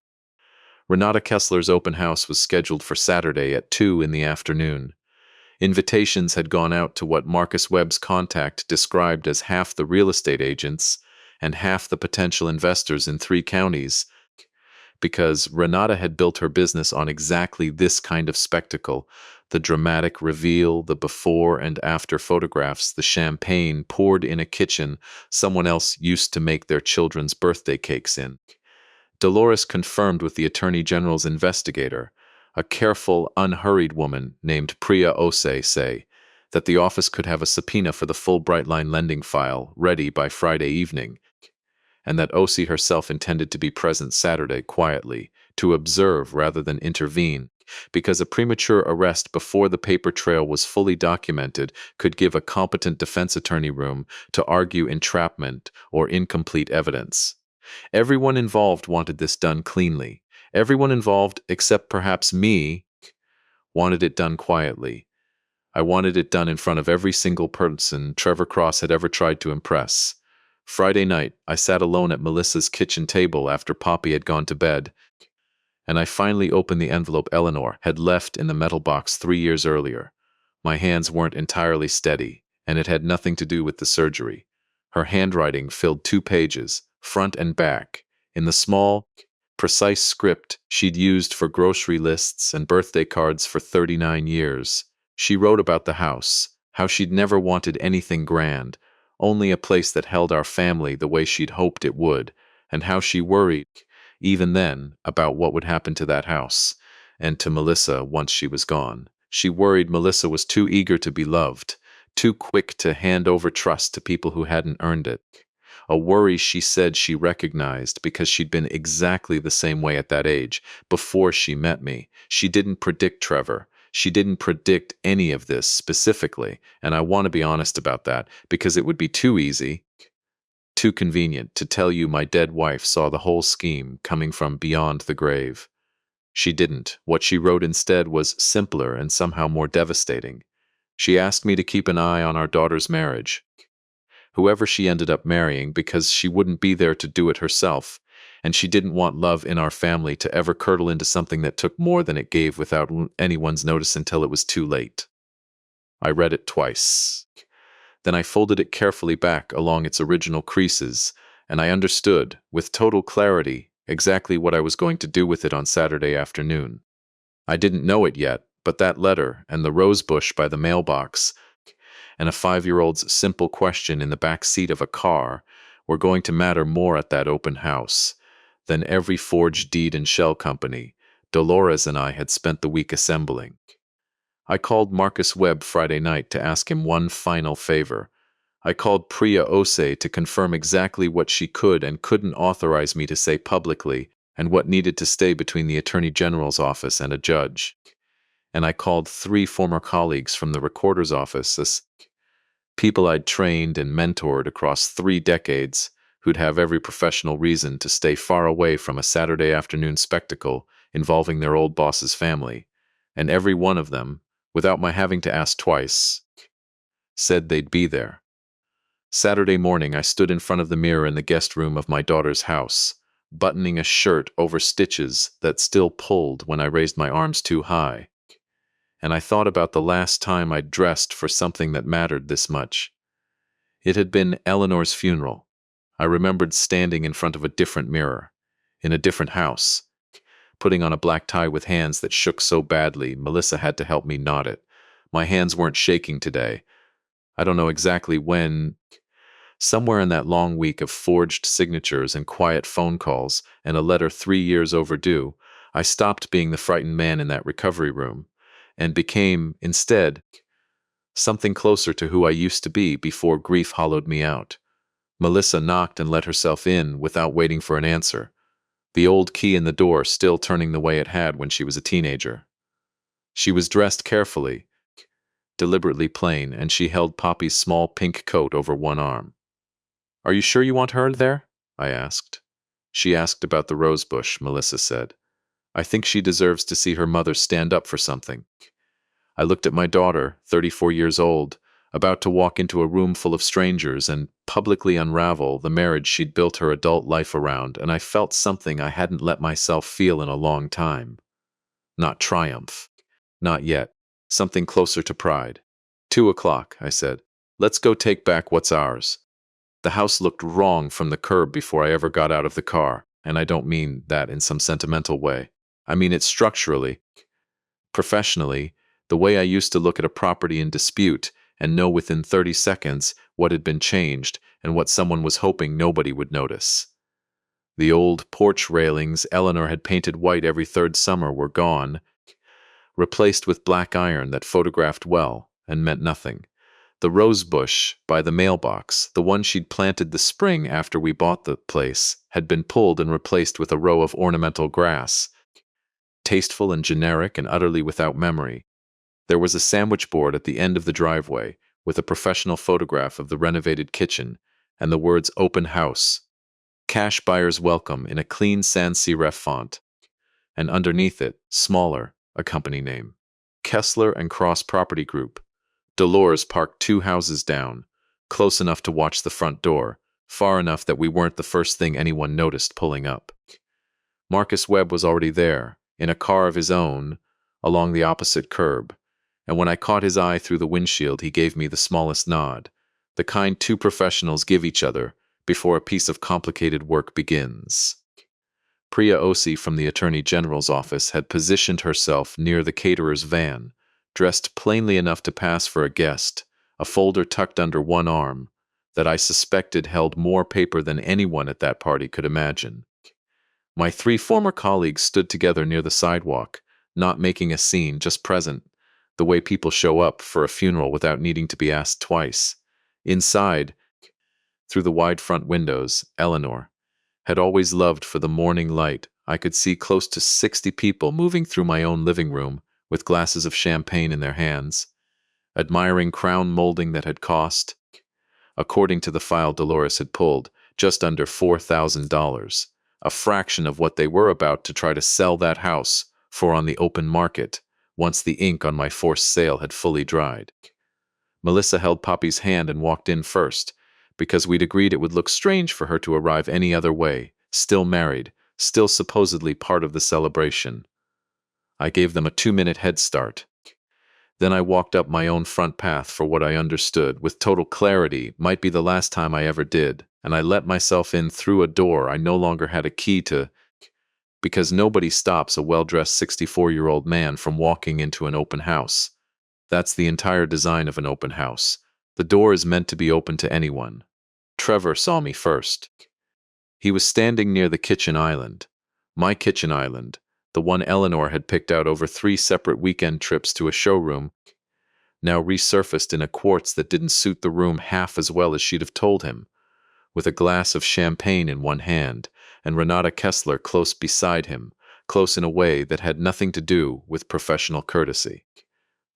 Renata Kessler's open house was scheduled for Saturday at 2 in the afternoon. Invitations had gone out to what Marcus Webb's contact described as half the real estate agents and half the potential investors in 3 counties, because Renata had built her business on exactly this kind of spectacle: the dramatic reveal, the before and after photographs, the champagne poured in a kitchen someone else used to make their children's birthday cakes in. Dolores confirmed with the Attorney General's investigator, a careful, unhurried woman named Priya Ose, that the office could have a subpoena for the full Brightline lending file ready by Friday evening, and that Ose herself intended to be present Saturday quietly, to observe rather than intervene, because a premature arrest before the paper trail was fully documented could give a competent defense attorney room to argue entrapment or incomplete evidence. Everyone involved wanted this done cleanly. Everyone involved, except perhaps me, wanted it done quietly. I wanted it done in front of every single person Trevor Cross had ever tried to impress, Friday night, I sat alone at Melissa's kitchen table after Poppy had gone to bed, and I finally opened the envelope Eleanor had left in the metal box 3 years earlier. My hands weren't entirely steady, and it had nothing to do with the surgery. Her handwriting filled 2 pages, front and back, in the small, precise script she'd used for grocery lists and birthday cards for 39 years. She wrote about the house, how she'd never wanted anything grand, only a place that held our family the way she'd hoped it would, and how she worried, even then, about what would happen to that house, and to Melissa once she was gone. She worried Melissa was too eager to be loved, too quick to hand over trust to people who hadn't earned it. A worry she said she recognized because she'd been exactly the same way at that age, before she met me. She didn't predict Trevor. She didn't predict any of this specifically, and I want to be honest about that, because it would be too easy, too convenient to tell you my dead wife saw the whole scheme coming from beyond the grave. She didn't. What she wrote instead was simpler and somehow more devastating. She asked me to keep an eye on our daughter's marriage, whoever she ended up marrying, because she wouldn't be there to do it herself, and she didn't want love in our family to ever curdle into something that took more than it gave without anyone's notice until it was too late. I read it twice. Then I folded it carefully back along its original creases, and I understood, with total clarity, exactly what I was going to do with it on Saturday afternoon. I didn't know it yet, but that letter and the rose bush by the mailbox and a 5-year-old's simple question in the back seat of a car were going to matter more at that open house than every forged deed and shell company Dolores and I had spent the week assembling. I called Marcus Webb Friday night to ask him one final favor. I called Priya Ose to confirm exactly what she could and couldn't authorize me to say publicly and what needed to stay between the Attorney General's office and a judge. And I called 3 former colleagues from the Recorder's office, as people I'd trained and mentored across 3 decades who'd have every professional reason to stay far away from a Saturday afternoon spectacle involving their old boss's family, and every one of them, without my having to ask twice, said they'd be there. Saturday morning, I stood in front of the mirror in the guest room of my daughter's house, buttoning a shirt over stitches that still pulled when I raised my arms too high. And I thought about the last time I'd dressed for something that mattered this much. It had been Eleanor's funeral. I remembered standing in front of a different mirror, in a different house, putting on a black tie with hands that shook so badly Melissa had to help me knot it. My hands weren't shaking today. I don't know exactly when. Somewhere in that long week of forged signatures and quiet phone calls and a letter 3 years overdue, I stopped being the frightened man in that recovery room and became, instead, something closer to who I used to be before grief hollowed me out. Melissa knocked and let herself in without waiting for an answer, the old key in the door still turning the way it had when she was a teenager. She was dressed carefully, deliberately plain, and she held Poppy's small pink coat over one arm. "Are you sure you want her there?" I asked. "She asked about the rosebush," Melissa said. "I think she deserves to see her mother stand up for something." I looked at my daughter, 34 years old, about to walk into a room full of strangers and publicly unravel the marriage she'd built her adult life around, and I felt something I hadn't let myself feel in a long time. Not triumph. Not yet. Something closer to pride. 2 o'clock, I said. "Let's go take back what's ours." The house looked wrong from the curb before I ever got out of the car, and I don't mean that in some sentimental way. I mean it structurally, professionally, the way I used to look at a property in dispute and know within 30 seconds what had been changed and what someone was hoping nobody would notice. The old porch railings Eleanor had painted white every 3rd summer were gone, replaced with black iron that photographed well and meant nothing. The rose bush by the mailbox, the one she'd planted the spring after we bought the place, had been pulled and replaced with a row of ornamental grass, tasteful and generic and utterly without memory. There was a sandwich board at the end of the driveway with a professional photograph of the renovated kitchen and the words "Open House," "Cash Buyers Welcome" in a clean sans serif font, and underneath it, smaller, a company name. Kessler and Cross Property Group. Dolores parked 2 houses down, close enough to watch the front door, far enough that we weren't the first thing anyone noticed pulling up. Marcus Webb was already there, in a car of his own, along the opposite curb, and when I caught his eye through the windshield, he gave me the smallest nod, the kind two professionals give each other before a piece of complicated work begins. Priya Osi from the Attorney General's office had positioned herself near the caterer's van, dressed plainly enough to pass for a guest, a folder tucked under one arm that I suspected held more paper than anyone at that party could imagine. My three former colleagues stood together near the sidewalk, not making a scene, just present, the way people show up for a funeral without needing to be asked twice. Inside, through the wide front windows, Eleanor had always loved for the morning light. I could see close to 60 people moving through my own living room with glasses of champagne in their hands, admiring crown molding that had cost, according to the file Dolores had pulled, just under $4,000, a fraction of what they were about to try to sell that house for on the open market once the ink on my forced sale had fully dried. Melissa held Poppy's hand and walked in first, because we'd agreed it would look strange for her to arrive any other way, still married, still supposedly part of the celebration. I gave them a 2-minute head start. Then I walked up my own front path for what I understood, with total clarity, might be the last time I ever did, and I let myself in through a door I no longer had a key to, because nobody stops a well-dressed 64-year-old man from walking into an open house. That's the entire design of an open house. The door is meant to be open to anyone. Trevor saw me first. He was standing near the kitchen island. My kitchen island, the one Eleanor had picked out over 3 separate weekend trips to a showroom, now resurfaced in a quartz that didn't suit the room half as well as she'd have told him, with a glass of champagne in one hand, and Renata Kessler close beside him, close in a way that had nothing to do with professional courtesy.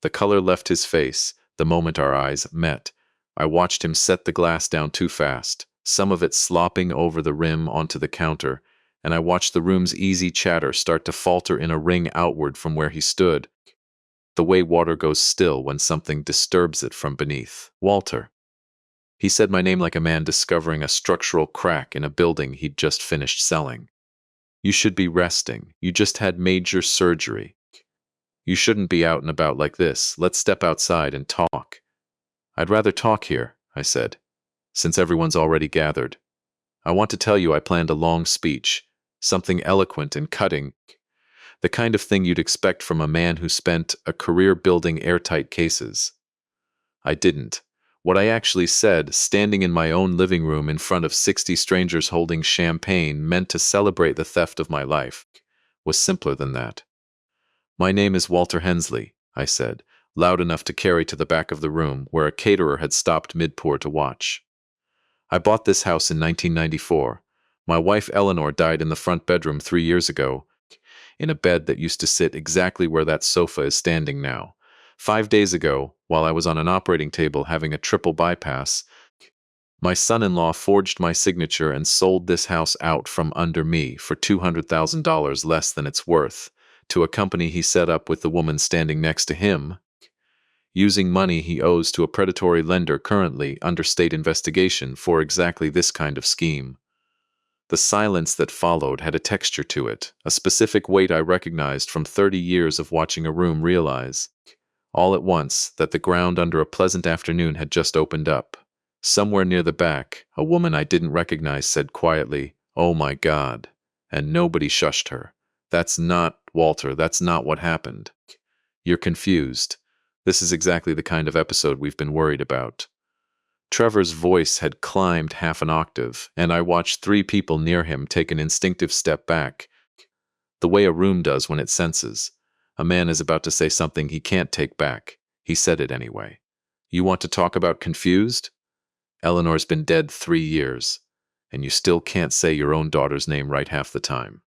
The color left his face the moment our eyes met. I watched him set the glass down too fast, some of it slopping over the rim onto the counter, and I watched the room's easy chatter start to falter in a ring outward from where he stood, the way water goes still when something disturbs it from beneath. Walter. He said my name like a man discovering a structural crack in a building he'd just finished selling. You should be resting. You just had major surgery. You shouldn't be out and about like this. Let's step outside and talk. I'd rather talk here, I said, since everyone's already gathered. I want to tell you I planned a long speech, something eloquent and cutting, the kind of thing you'd expect from a man who spent a career building airtight cases. I didn't. What I actually said, standing in my own living room in front of 60 strangers holding champagne meant to celebrate the theft of my life, was simpler than that. My name is Walter Hensley, I said, loud enough to carry to the back of the room where a caterer had stopped mid-pour to watch. I bought this house in 1994. My wife Eleanor died in the front bedroom 3 years ago, in a bed that used to sit exactly where that sofa is standing now. 5 days ago, while I was on an operating table having a triple bypass, my son-in-law forged my signature and sold this house out from under me for $200,000 less than it's worth, to a company he set up with the woman standing next to him, using money he owes to a predatory lender currently under state investigation for exactly this kind of scheme. The silence that followed had a texture to it, a specific weight I recognized from 30 years of watching a room realize, all at once, that the ground under a pleasant afternoon had just opened up. Somewhere near the back, a woman I didn't recognize said quietly, "Oh my God," and nobody shushed her. "That's not, Walter, that's not what happened. You're confused. This is exactly the kind of episode we've been worried about." Trevor's voice had climbed half an octave, and I watched 3 people near him take an instinctive step back, the way a room does when it senses. A man is about to say something he can't take back. He said it anyway. "You want to talk about confused? Eleanor's been dead 3 years, and you still can't say your own daughter's name right half the time.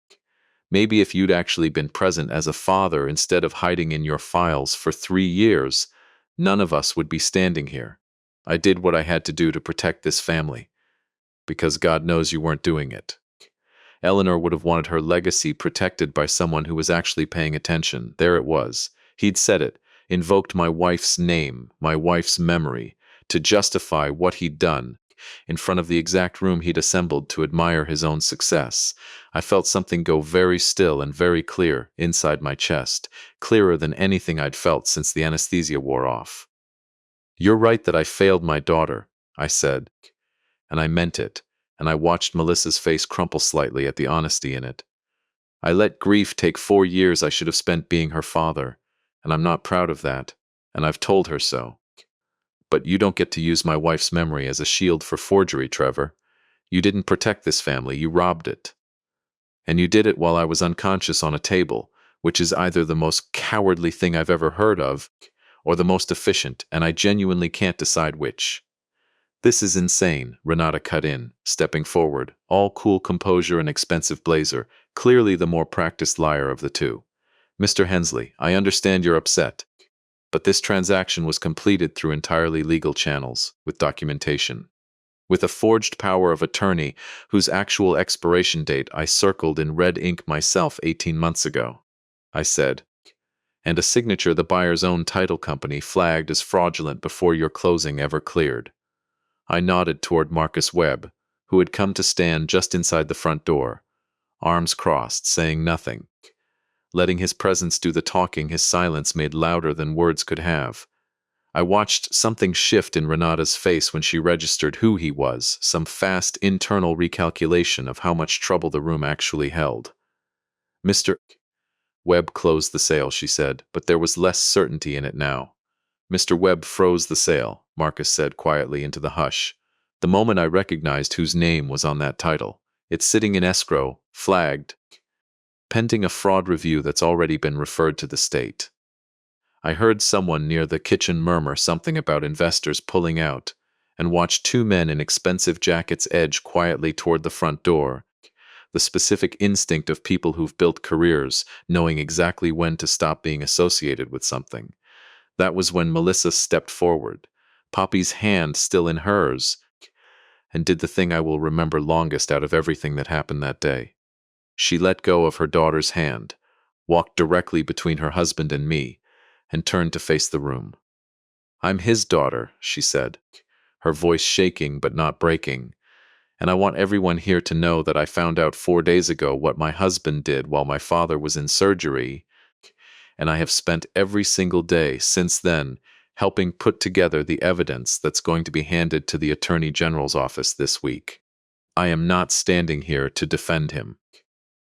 Maybe if you'd actually been present as a father instead of hiding in your files for 3 years, none of us would be standing here. I did what I had to do to protect this family, because God knows you weren't doing it." Eleanor would have wanted her legacy protected by someone who was actually paying attention. There it was. He'd said it, invoked my wife's name, my wife's memory, to justify what he'd done, in front of the exact room he'd assembled to admire his own success. I felt something go very still and very clear inside my chest, clearer than anything I'd felt since the anesthesia wore off. "You're right that I failed my daughter," I said, and I meant it, and I watched Melissa's face crumple slightly at the honesty in it. "I let grief take 4 years I should have spent being her father, and I'm not proud of that, and I've told her so. But you don't get to use my wife's memory as a shield for forgery, Trevor. You didn't protect this family, you robbed it. And you did it while I was unconscious on a table, which is either the most cowardly thing I've ever heard of, or the most efficient, and I genuinely can't decide which." "This is insane," Renata cut in, stepping forward, all cool composure and expensive blazer, clearly the more practiced liar of the two. "Mr. Hensley, I understand you're upset, but this transaction was completed through entirely legal channels, with documentation. With a forged power of attorney whose actual expiration date I circled in red ink myself 18 months ago," I said, "and a signature the buyer's own title company flagged as fraudulent before your closing ever cleared." I nodded toward Marcus Webb, who had come to stand just inside the front door, arms crossed, saying nothing. Letting his presence do the talking, his silence made louder than words could have. I watched something shift in Renata's face when she registered who he was, some fast internal recalculation of how much trouble the room actually held. "Mr. Webb closed the sale," she said, but there was less certainty in it now. "Mr. Webb froze the sale," Marcus said quietly into the hush. The moment I recognized whose name was on that title. "It's sitting in escrow, flagged, pending a fraud review that's already been referred to the state." I heard someone near the kitchen murmur something about investors pulling out, and watched two men in expensive jackets edge quietly toward the front door, the specific instinct of people who've built careers, knowing exactly when to stop being associated with something. That was when Melissa stepped forward, Poppy's hand still in hers, and did the thing I will remember longest out of everything that happened that day. She let go of her daughter's hand, walked directly between her husband and me, and turned to face the room. "I'm his daughter," she said, her voice shaking but not breaking, "and I want everyone here to know that I found out 4 days ago what my husband did while my father was in surgery, and I have spent every single day since then helping put together the evidence that's going to be handed to the Attorney General's office this week. I am not standing here to defend him.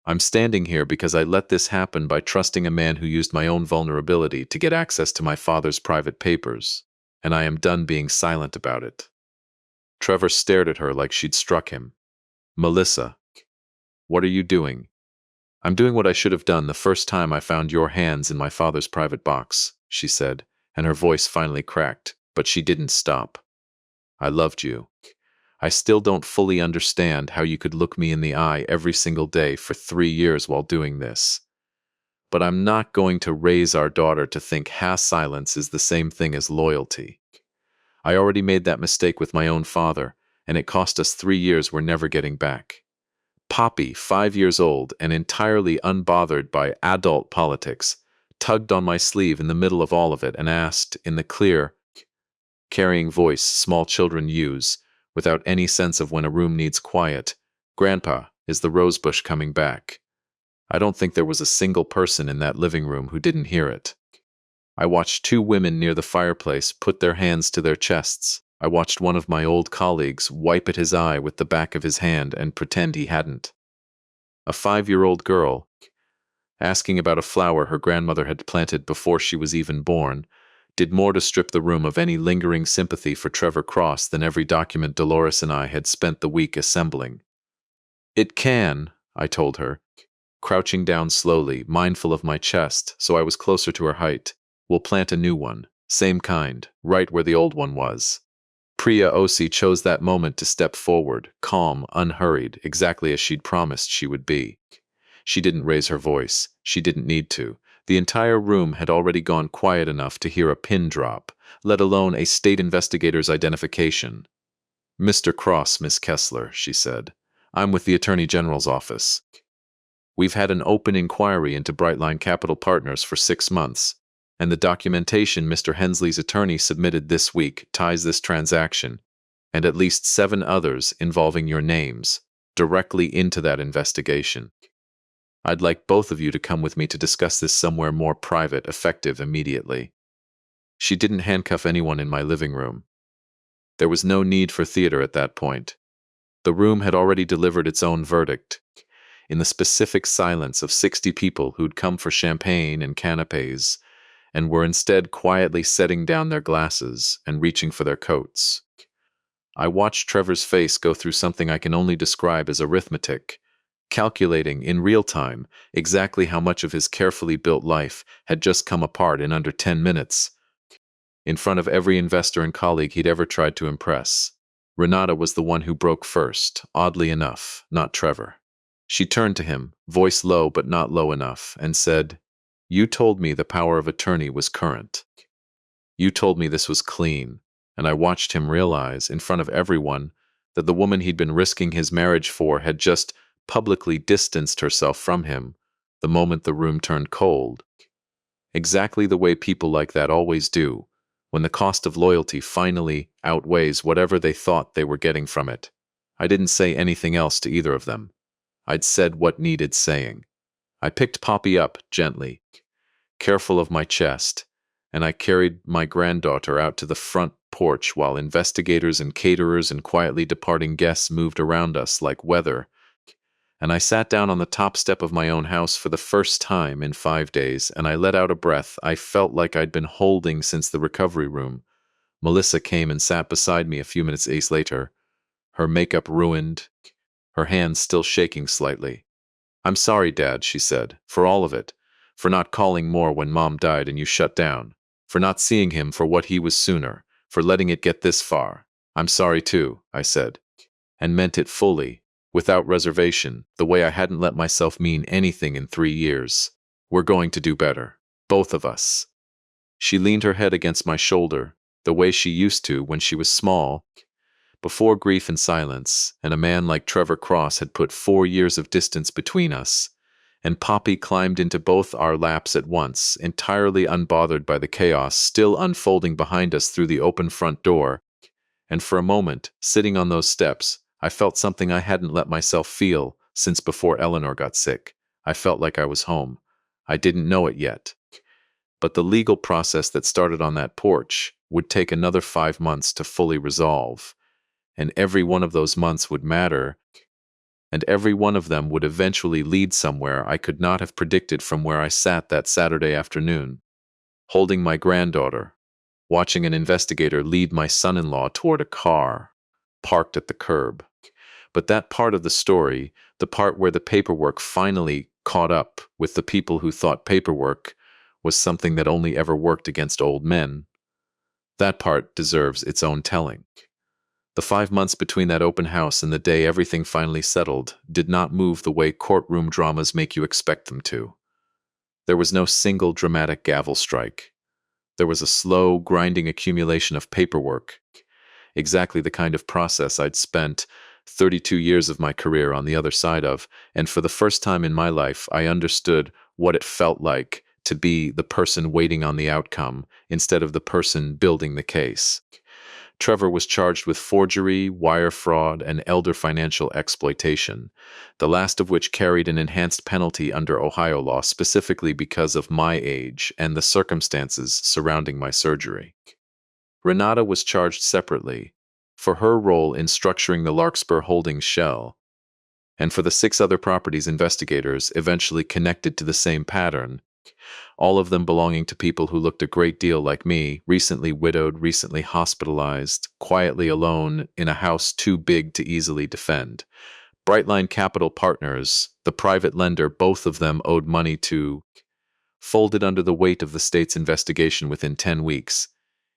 I'm standing here because I let this happen by trusting a man who used my own vulnerability to get access to my father's private papers, and I am done being silent about it." Trevor stared at her like she'd struck him. "Melissa, what are you doing?" "I'm doing what I should have done the first time I found your hands in my father's private box," she said, and her voice finally cracked, but she didn't stop. "I loved you. I still don't fully understand how you could look me in the eye every single day for 3 years while doing this. But I'm not going to raise our daughter to think silence is the same thing as loyalty. I already made that mistake with my own father, and it cost us 3 years we're never getting back. Poppy, 5 years old and entirely unbothered by adult politics, tugged on my sleeve in the middle of all of it and asked, in the clear, carrying voice small children use, without any sense of when a room needs quiet, "Grandpa, is the rosebush coming back?" I don't think there was a single person in that living room who didn't hear it. I watched two women near the fireplace put their hands to their chests. I watched one of my old colleagues wipe at his eye with the back of his hand and pretend he hadn't. A 5-year-old girl, asking about a flower her grandmother had planted before she was even born, did more to strip the room of any lingering sympathy for Trevor Cross than every document Dolores and I had spent the week assembling. "It can," I told her, crouching down slowly, mindful of my chest so I was closer to her height. "We'll plant a new one, same kind, right where the old one was." Priya Osi chose that moment to step forward, calm, unhurried, exactly as she'd promised she would be. She didn't raise her voice. She didn't need to. The entire room had already gone quiet enough to hear a pin drop, let alone a state investigator's identification. "Mr. Cross, Miss Kessler," she said. "I'm with the Attorney General's office. We've had an open inquiry into Brightline Capital Partners for 6 months, and the documentation Mr. Hensley's attorney submitted this week ties this transaction, and at least 7 others involving your names, directly into that investigation. I'd like both of you to come with me to discuss this somewhere more private, effective immediately. She didn't handcuff anyone in my living room. There was no need for theater at that point. The room had already delivered its own verdict, in the specific silence of 60 people who'd come for champagne and canapes, and were instead quietly setting down their glasses and reaching for their coats. I watched Trevor's face go through something I can only describe as arithmetic, calculating in real time exactly how much of his carefully built life had just come apart in under 10 minutes, in front of every investor and colleague he'd ever tried to impress. Renata was the one who broke first, oddly enough, not Trevor. She turned to him, voice low but not low enough, and said, "You told me the power of attorney was current. You told me this was clean," and I watched him realize, in front of everyone, that the woman he'd been risking his marriage for had just publicly distanced herself from him the moment the room turned cold. Exactly the way people like that always do, when the cost of loyalty finally outweighs whatever they thought they were getting from it. I didn't say anything else to either of them. I'd said what needed saying. I picked Poppy up gently, careful of my chest, and I carried my granddaughter out to the front porch while investigators and caterers and quietly departing guests moved around us like weather. And I sat down on the top step of my own house for the first time in 5 days, and I let out a breath I felt like I'd been holding since the recovery room. Melissa came and sat beside me a few minutes later, her makeup ruined, her hands still shaking slightly. "I'm sorry, Dad," she said, "for all of it. For not calling more when Mom died and you shut down. For not seeing him for what he was sooner. For letting it get this far. I'm sorry too," I said, and meant it fully, without reservation, the way I hadn't let myself mean anything in 3 years. "We're going to do better. Both of us." She leaned her head against my shoulder, the way she used to when she was small, before grief and silence, and a man like Trevor Cross had put 4 years of distance between us, and Poppy climbed into both our laps at once, entirely unbothered by the chaos still unfolding behind us through the open front door, and for a moment, sitting on those steps, I felt something I hadn't let myself feel since before Eleanor got sick. I felt like I was home. I didn't know it yet. But the legal process that started on that porch would take another 5 months to fully resolve, and every one of those months would matter, and every one of them would eventually lead somewhere I could not have predicted from where I sat that Saturday afternoon, holding my granddaughter, watching an investigator lead my son-in-law toward a car parked at the curb. But that part of the story, the part where the paperwork finally caught up with the people who thought paperwork was something that only ever worked against old men, that part deserves its own telling. The 5 months between that open house and the day everything finally settled did not move the way courtroom dramas make you expect them to. There was no single dramatic gavel strike. There was a slow, grinding accumulation of paperwork, exactly the kind of process I'd spent 32 years of my career on the other side of, and for the first time in my life, I understood what it felt like to be the person waiting on the outcome instead of the person building the case. Trevor was charged with forgery, wire fraud, and elder financial exploitation, the last of which carried an enhanced penalty under Ohio law specifically because of my age and the circumstances surrounding my surgery. Renata was charged separately for her role in structuring the Larkspur Holdings shell, and for the 6 other properties investigators eventually connected to the same pattern, all of them belonging to people who looked a great deal like me, recently widowed, recently hospitalized, quietly alone in a house too big to easily defend. Brightline Capital Partners, the private lender both of them owed money to, folded under the weight of the state's investigation within 10 weeks.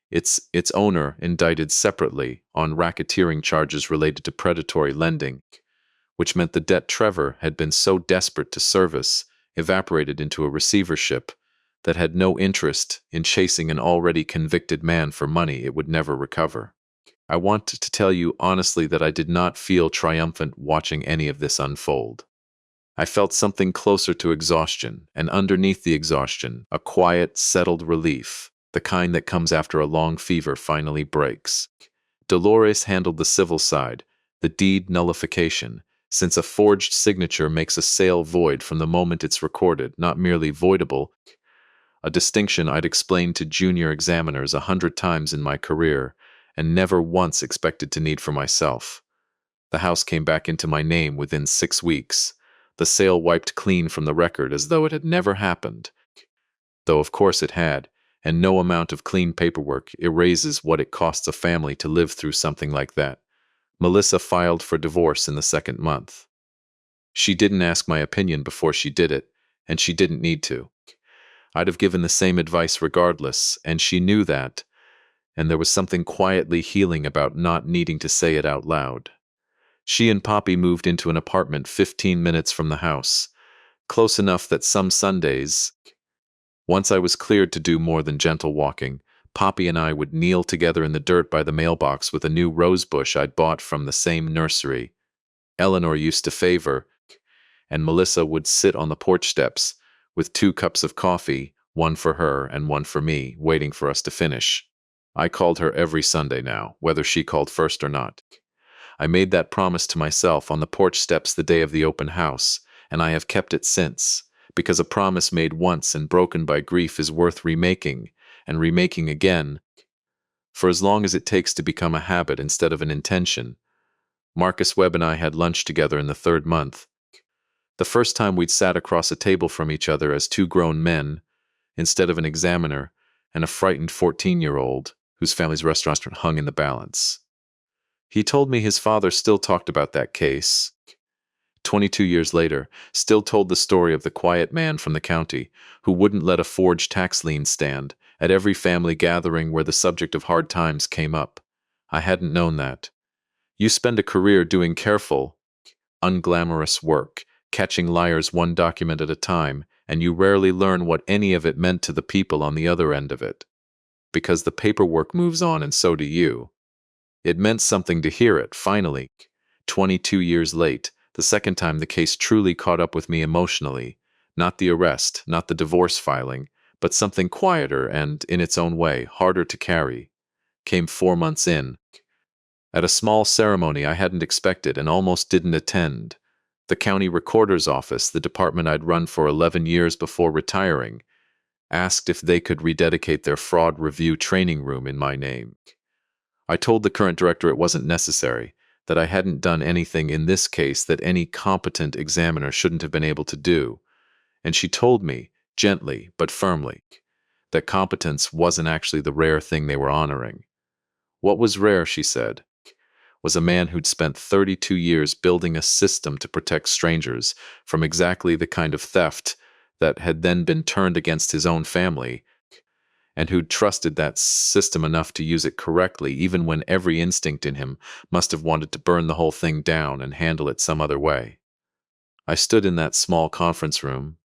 Its owner indicted separately on racketeering charges related to predatory lending, which meant the debt Trevor had been so desperate to service evaporated into a receivership that had no interest in chasing an already convicted man for money it would never recover. I want to tell you honestly that I did not feel triumphant watching any of this unfold. I felt something closer to exhaustion, and underneath the exhaustion, a quiet, settled relief, the kind that comes after a long fever finally breaks. Dolores handled the civil side, the deed nullification, since a forged signature makes a sale void from the moment it's recorded, not merely voidable, a distinction I'd explained to junior examiners 100 times in my career and never once expected to need for myself. The house came back into my name within 6 weeks, the sale wiped clean from the record as though it had never happened. Though of course it had, and no amount of clean paperwork erases what it costs a family to live through something like that. Melissa filed for divorce in the second month. She didn't ask my opinion before she did it, and she didn't need to. I'd have given the same advice regardless, and she knew that, and there was something quietly healing about not needing to say it out loud. She and Poppy moved into an apartment 15 minutes from the house, close enough that some Sundays, once I was cleared to do more than gentle walking, Poppy and I would kneel together in the dirt by the mailbox with a new rose bush I'd bought from the same nursery Eleanor used to favor, and Melissa would sit on the porch steps with 2 cups of coffee, one for her and one for me, waiting for us to finish. I called her every Sunday now, whether she called first or not. I made that promise to myself on the porch steps the day of the open house, and I have kept it since, because a promise made once and broken by grief is worth remaking, and remaking again, for as long as it takes to become a habit instead of an intention. Marcus Webb and I had lunch together in the 3rd month. The first time we'd sat across a table from each other as 2 grown men, instead of an examiner and a frightened 14-year-old whose family's restaurant hung in the balance. He told me his father still talked about that case. 22 years later, still told the story of the quiet man from the county who wouldn't let a forged tax lien stand at every family gathering where the subject of hard times came up. I hadn't known that. You spend a career doing careful, unglamorous work, catching liars one document at a time, and you rarely learn what any of it meant to the people on the other end of it. Because the paperwork moves on and so do you. It meant something to hear it, finally, 22 years late, the second time the case truly caught up with me emotionally. Not the arrest, not the divorce filing, but something quieter and, in its own way, harder to carry. Came 4 months in. At a small ceremony I hadn't expected and almost didn't attend. The county recorder's office, the department I'd run for 11 years before retiring, asked if they could rededicate their fraud review training room in my name. I told the current director it wasn't necessary, that I hadn't done anything in this case that any competent examiner shouldn't have been able to do, and she told me, gently but firmly, that competence wasn't actually the rare thing they were honoring. What was rare, she said, was a man who'd spent 32 years building a system to protect strangers from exactly the kind of theft that had then been turned against his own family, and who'd trusted that system enough to use it correctly even when every instinct in him must have wanted to burn the whole thing down and handle it some other way. I stood in that small conference room,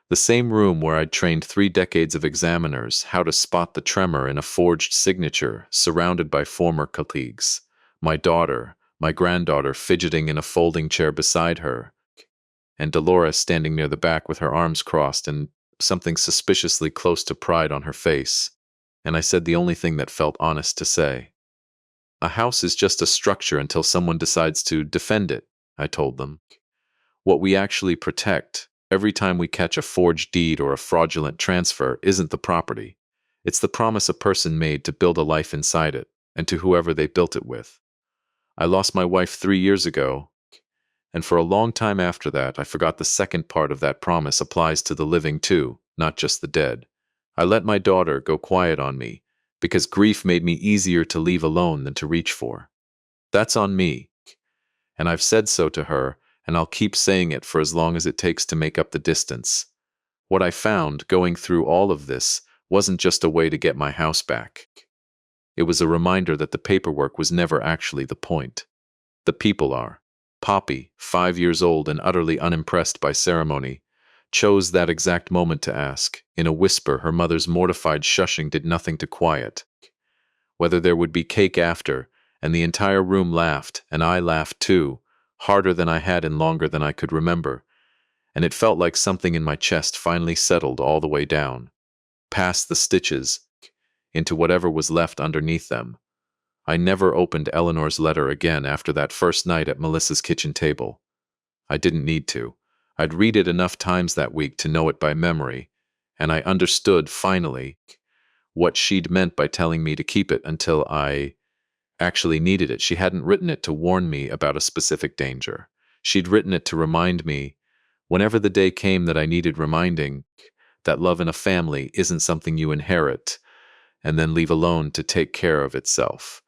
the same room where I'd trained 3 decades of examiners how to spot the tremor in a forged signature, surrounded by former colleagues, my daughter, my granddaughter fidgeting in a folding chair beside her, and Dolores standing near the back with her arms crossed and something suspiciously close to pride on her face. And I said the only thing that felt honest to say. A house is just a structure until someone decides to defend it, I told them. What we actually protect, every time we catch a forged deed or a fraudulent transfer, isn't the property. It's the promise a person made to build a life inside it, and to whoever they built it with. I lost my wife 3 years ago, and for a long time after that, I forgot the second part of that promise applies to the living too, not just the dead. I let my daughter go quiet on me, because grief made me easier to leave alone than to reach for. That's on me, and I've said so to her, and I'll keep saying it for as long as it takes to make up the distance. What I found, going through all of this, wasn't just a way to get my house back. It was a reminder that the paperwork was never actually the point. The people are. Poppy, 5 years old and utterly unimpressed by ceremony, chose that exact moment to ask. In a whisper, her mother's mortified shushing did nothing to quiet. Whether there would be cake after, and the entire room laughed, and I laughed too, harder than I had and longer than I could remember, and it felt like something in my chest finally settled all the way down, past the stitches, into whatever was left underneath them. I never opened Eleanor's letter again after that first night at Melissa's kitchen table. I didn't need to. I'd read it enough times that week to know it by memory, and I understood, finally, what she'd meant by telling me to keep it until I actually needed it. She hadn't written it to warn me about a specific danger. She'd written it to remind me, whenever the day came that I needed reminding, that love in a family isn't something you inherit and then leave alone to take care of itself.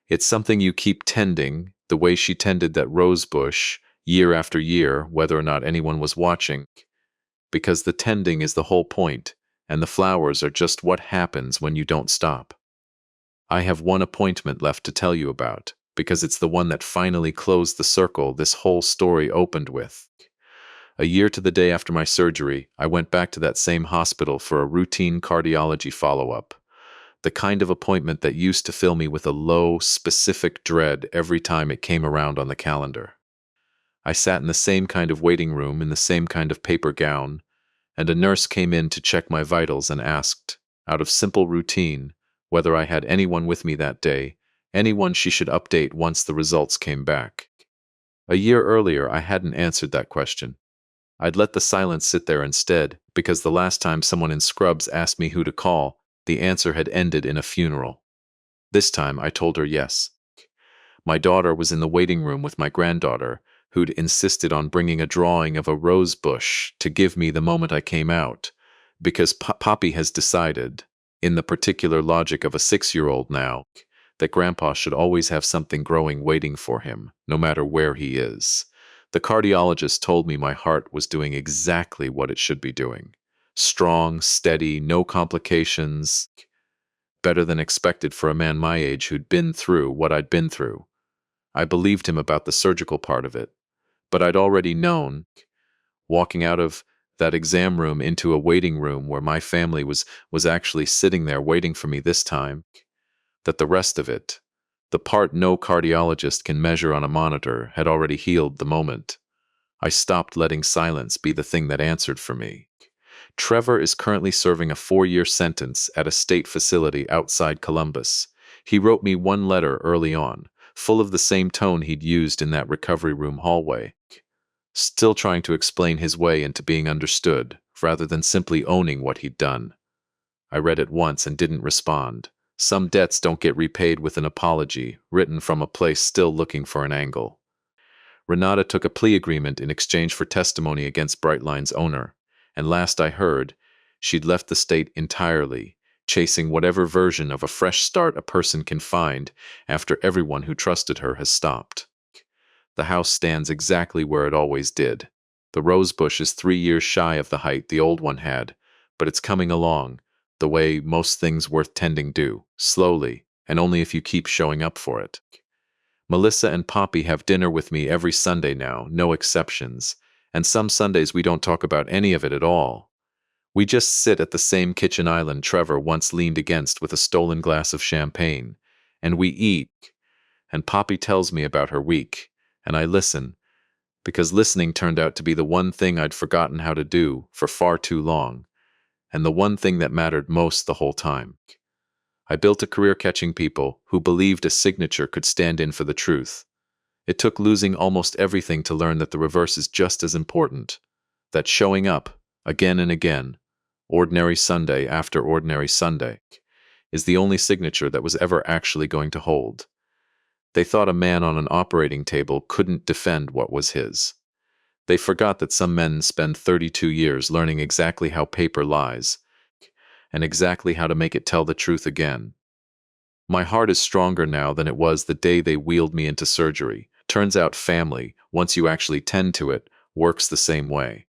It's something you keep tending, the way she tended that rose bush year after year, whether or not anyone was watching, because the tending is the whole point, and the flowers are just what happens when you don't stop. I have one appointment left to tell you about, because it's the one that finally closed the circle this whole story opened with. A year to the day after my surgery, I went back to that same hospital for a routine cardiology follow-up. The kind of appointment that used to fill me with a low, specific dread every time it came around on the calendar. I sat in the same kind of waiting room in the same kind of paper gown, and a nurse came in to check my vitals and asked, out of simple routine, whether I had anyone with me that day, anyone she should update once the results came back. A year earlier, I hadn't answered that question. I'd let the silence sit there instead, because the last time someone in scrubs asked me who to call, the answer had ended in a funeral. This time, I told her yes. My daughter was in the waiting room with my granddaughter, who'd insisted on bringing a drawing of a rose bush to give me the moment I came out, because Poppy has decided, in the particular logic of a 6-year-old now, that Grandpa should always have something growing waiting for him, no matter where he is. The cardiologist told me my heart was doing exactly what it should be doing. Strong, steady, no complications. Better than expected for a man my age who'd been through what I'd been through. I believed him about the surgical part of it, but I'd already known, walking out of that exam room into a waiting room where my family was actually sitting there waiting for me this time, that the rest of it, the part no cardiologist can measure on a monitor, had already healed the moment. I stopped letting silence be the thing that answered for me. Trevor is currently serving a 4-year sentence at a state facility outside Columbus. He wrote me one letter early on, full of the same tone he'd used in that recovery room hallway, still trying to explain his way into being understood, rather than simply owning what he'd done. I read it once and didn't respond. Some debts don't get repaid with an apology, written from a place still looking for an angle. Renata took a plea agreement in exchange for testimony against Brightline's owner, and last I heard, she'd left the state entirely, chasing whatever version of a fresh start a person can find after everyone who trusted her has stopped. The house stands exactly where it always did. The rose bush is 3 years shy of the height the old one had, but it's coming along, the way most things worth tending do, slowly, and only if you keep showing up for it. Melissa and Poppy have dinner with me every Sunday now, no exceptions, and some Sundays we don't talk about any of it at all. We just sit at the same kitchen island Trevor once leaned against with a stolen glass of champagne, and we eat, and Poppy tells me about her week, and I listen, because listening turned out to be the one thing I'd forgotten how to do for far too long, and the one thing that mattered most the whole time. I built a career catching people who believed a signature could stand in for the truth. It took losing almost everything to learn that the reverse is just as important, that showing up, again and again, ordinary Sunday after ordinary Sunday, is the only signature that was ever actually going to hold. They thought a man on an operating table couldn't defend what was his. They forgot that some men spend 32 years learning exactly how paper lies, and exactly how to make it tell the truth again. My heart is stronger now than it was the day they wheeled me into surgery. Turns out family, once you actually tend to it, works the same way.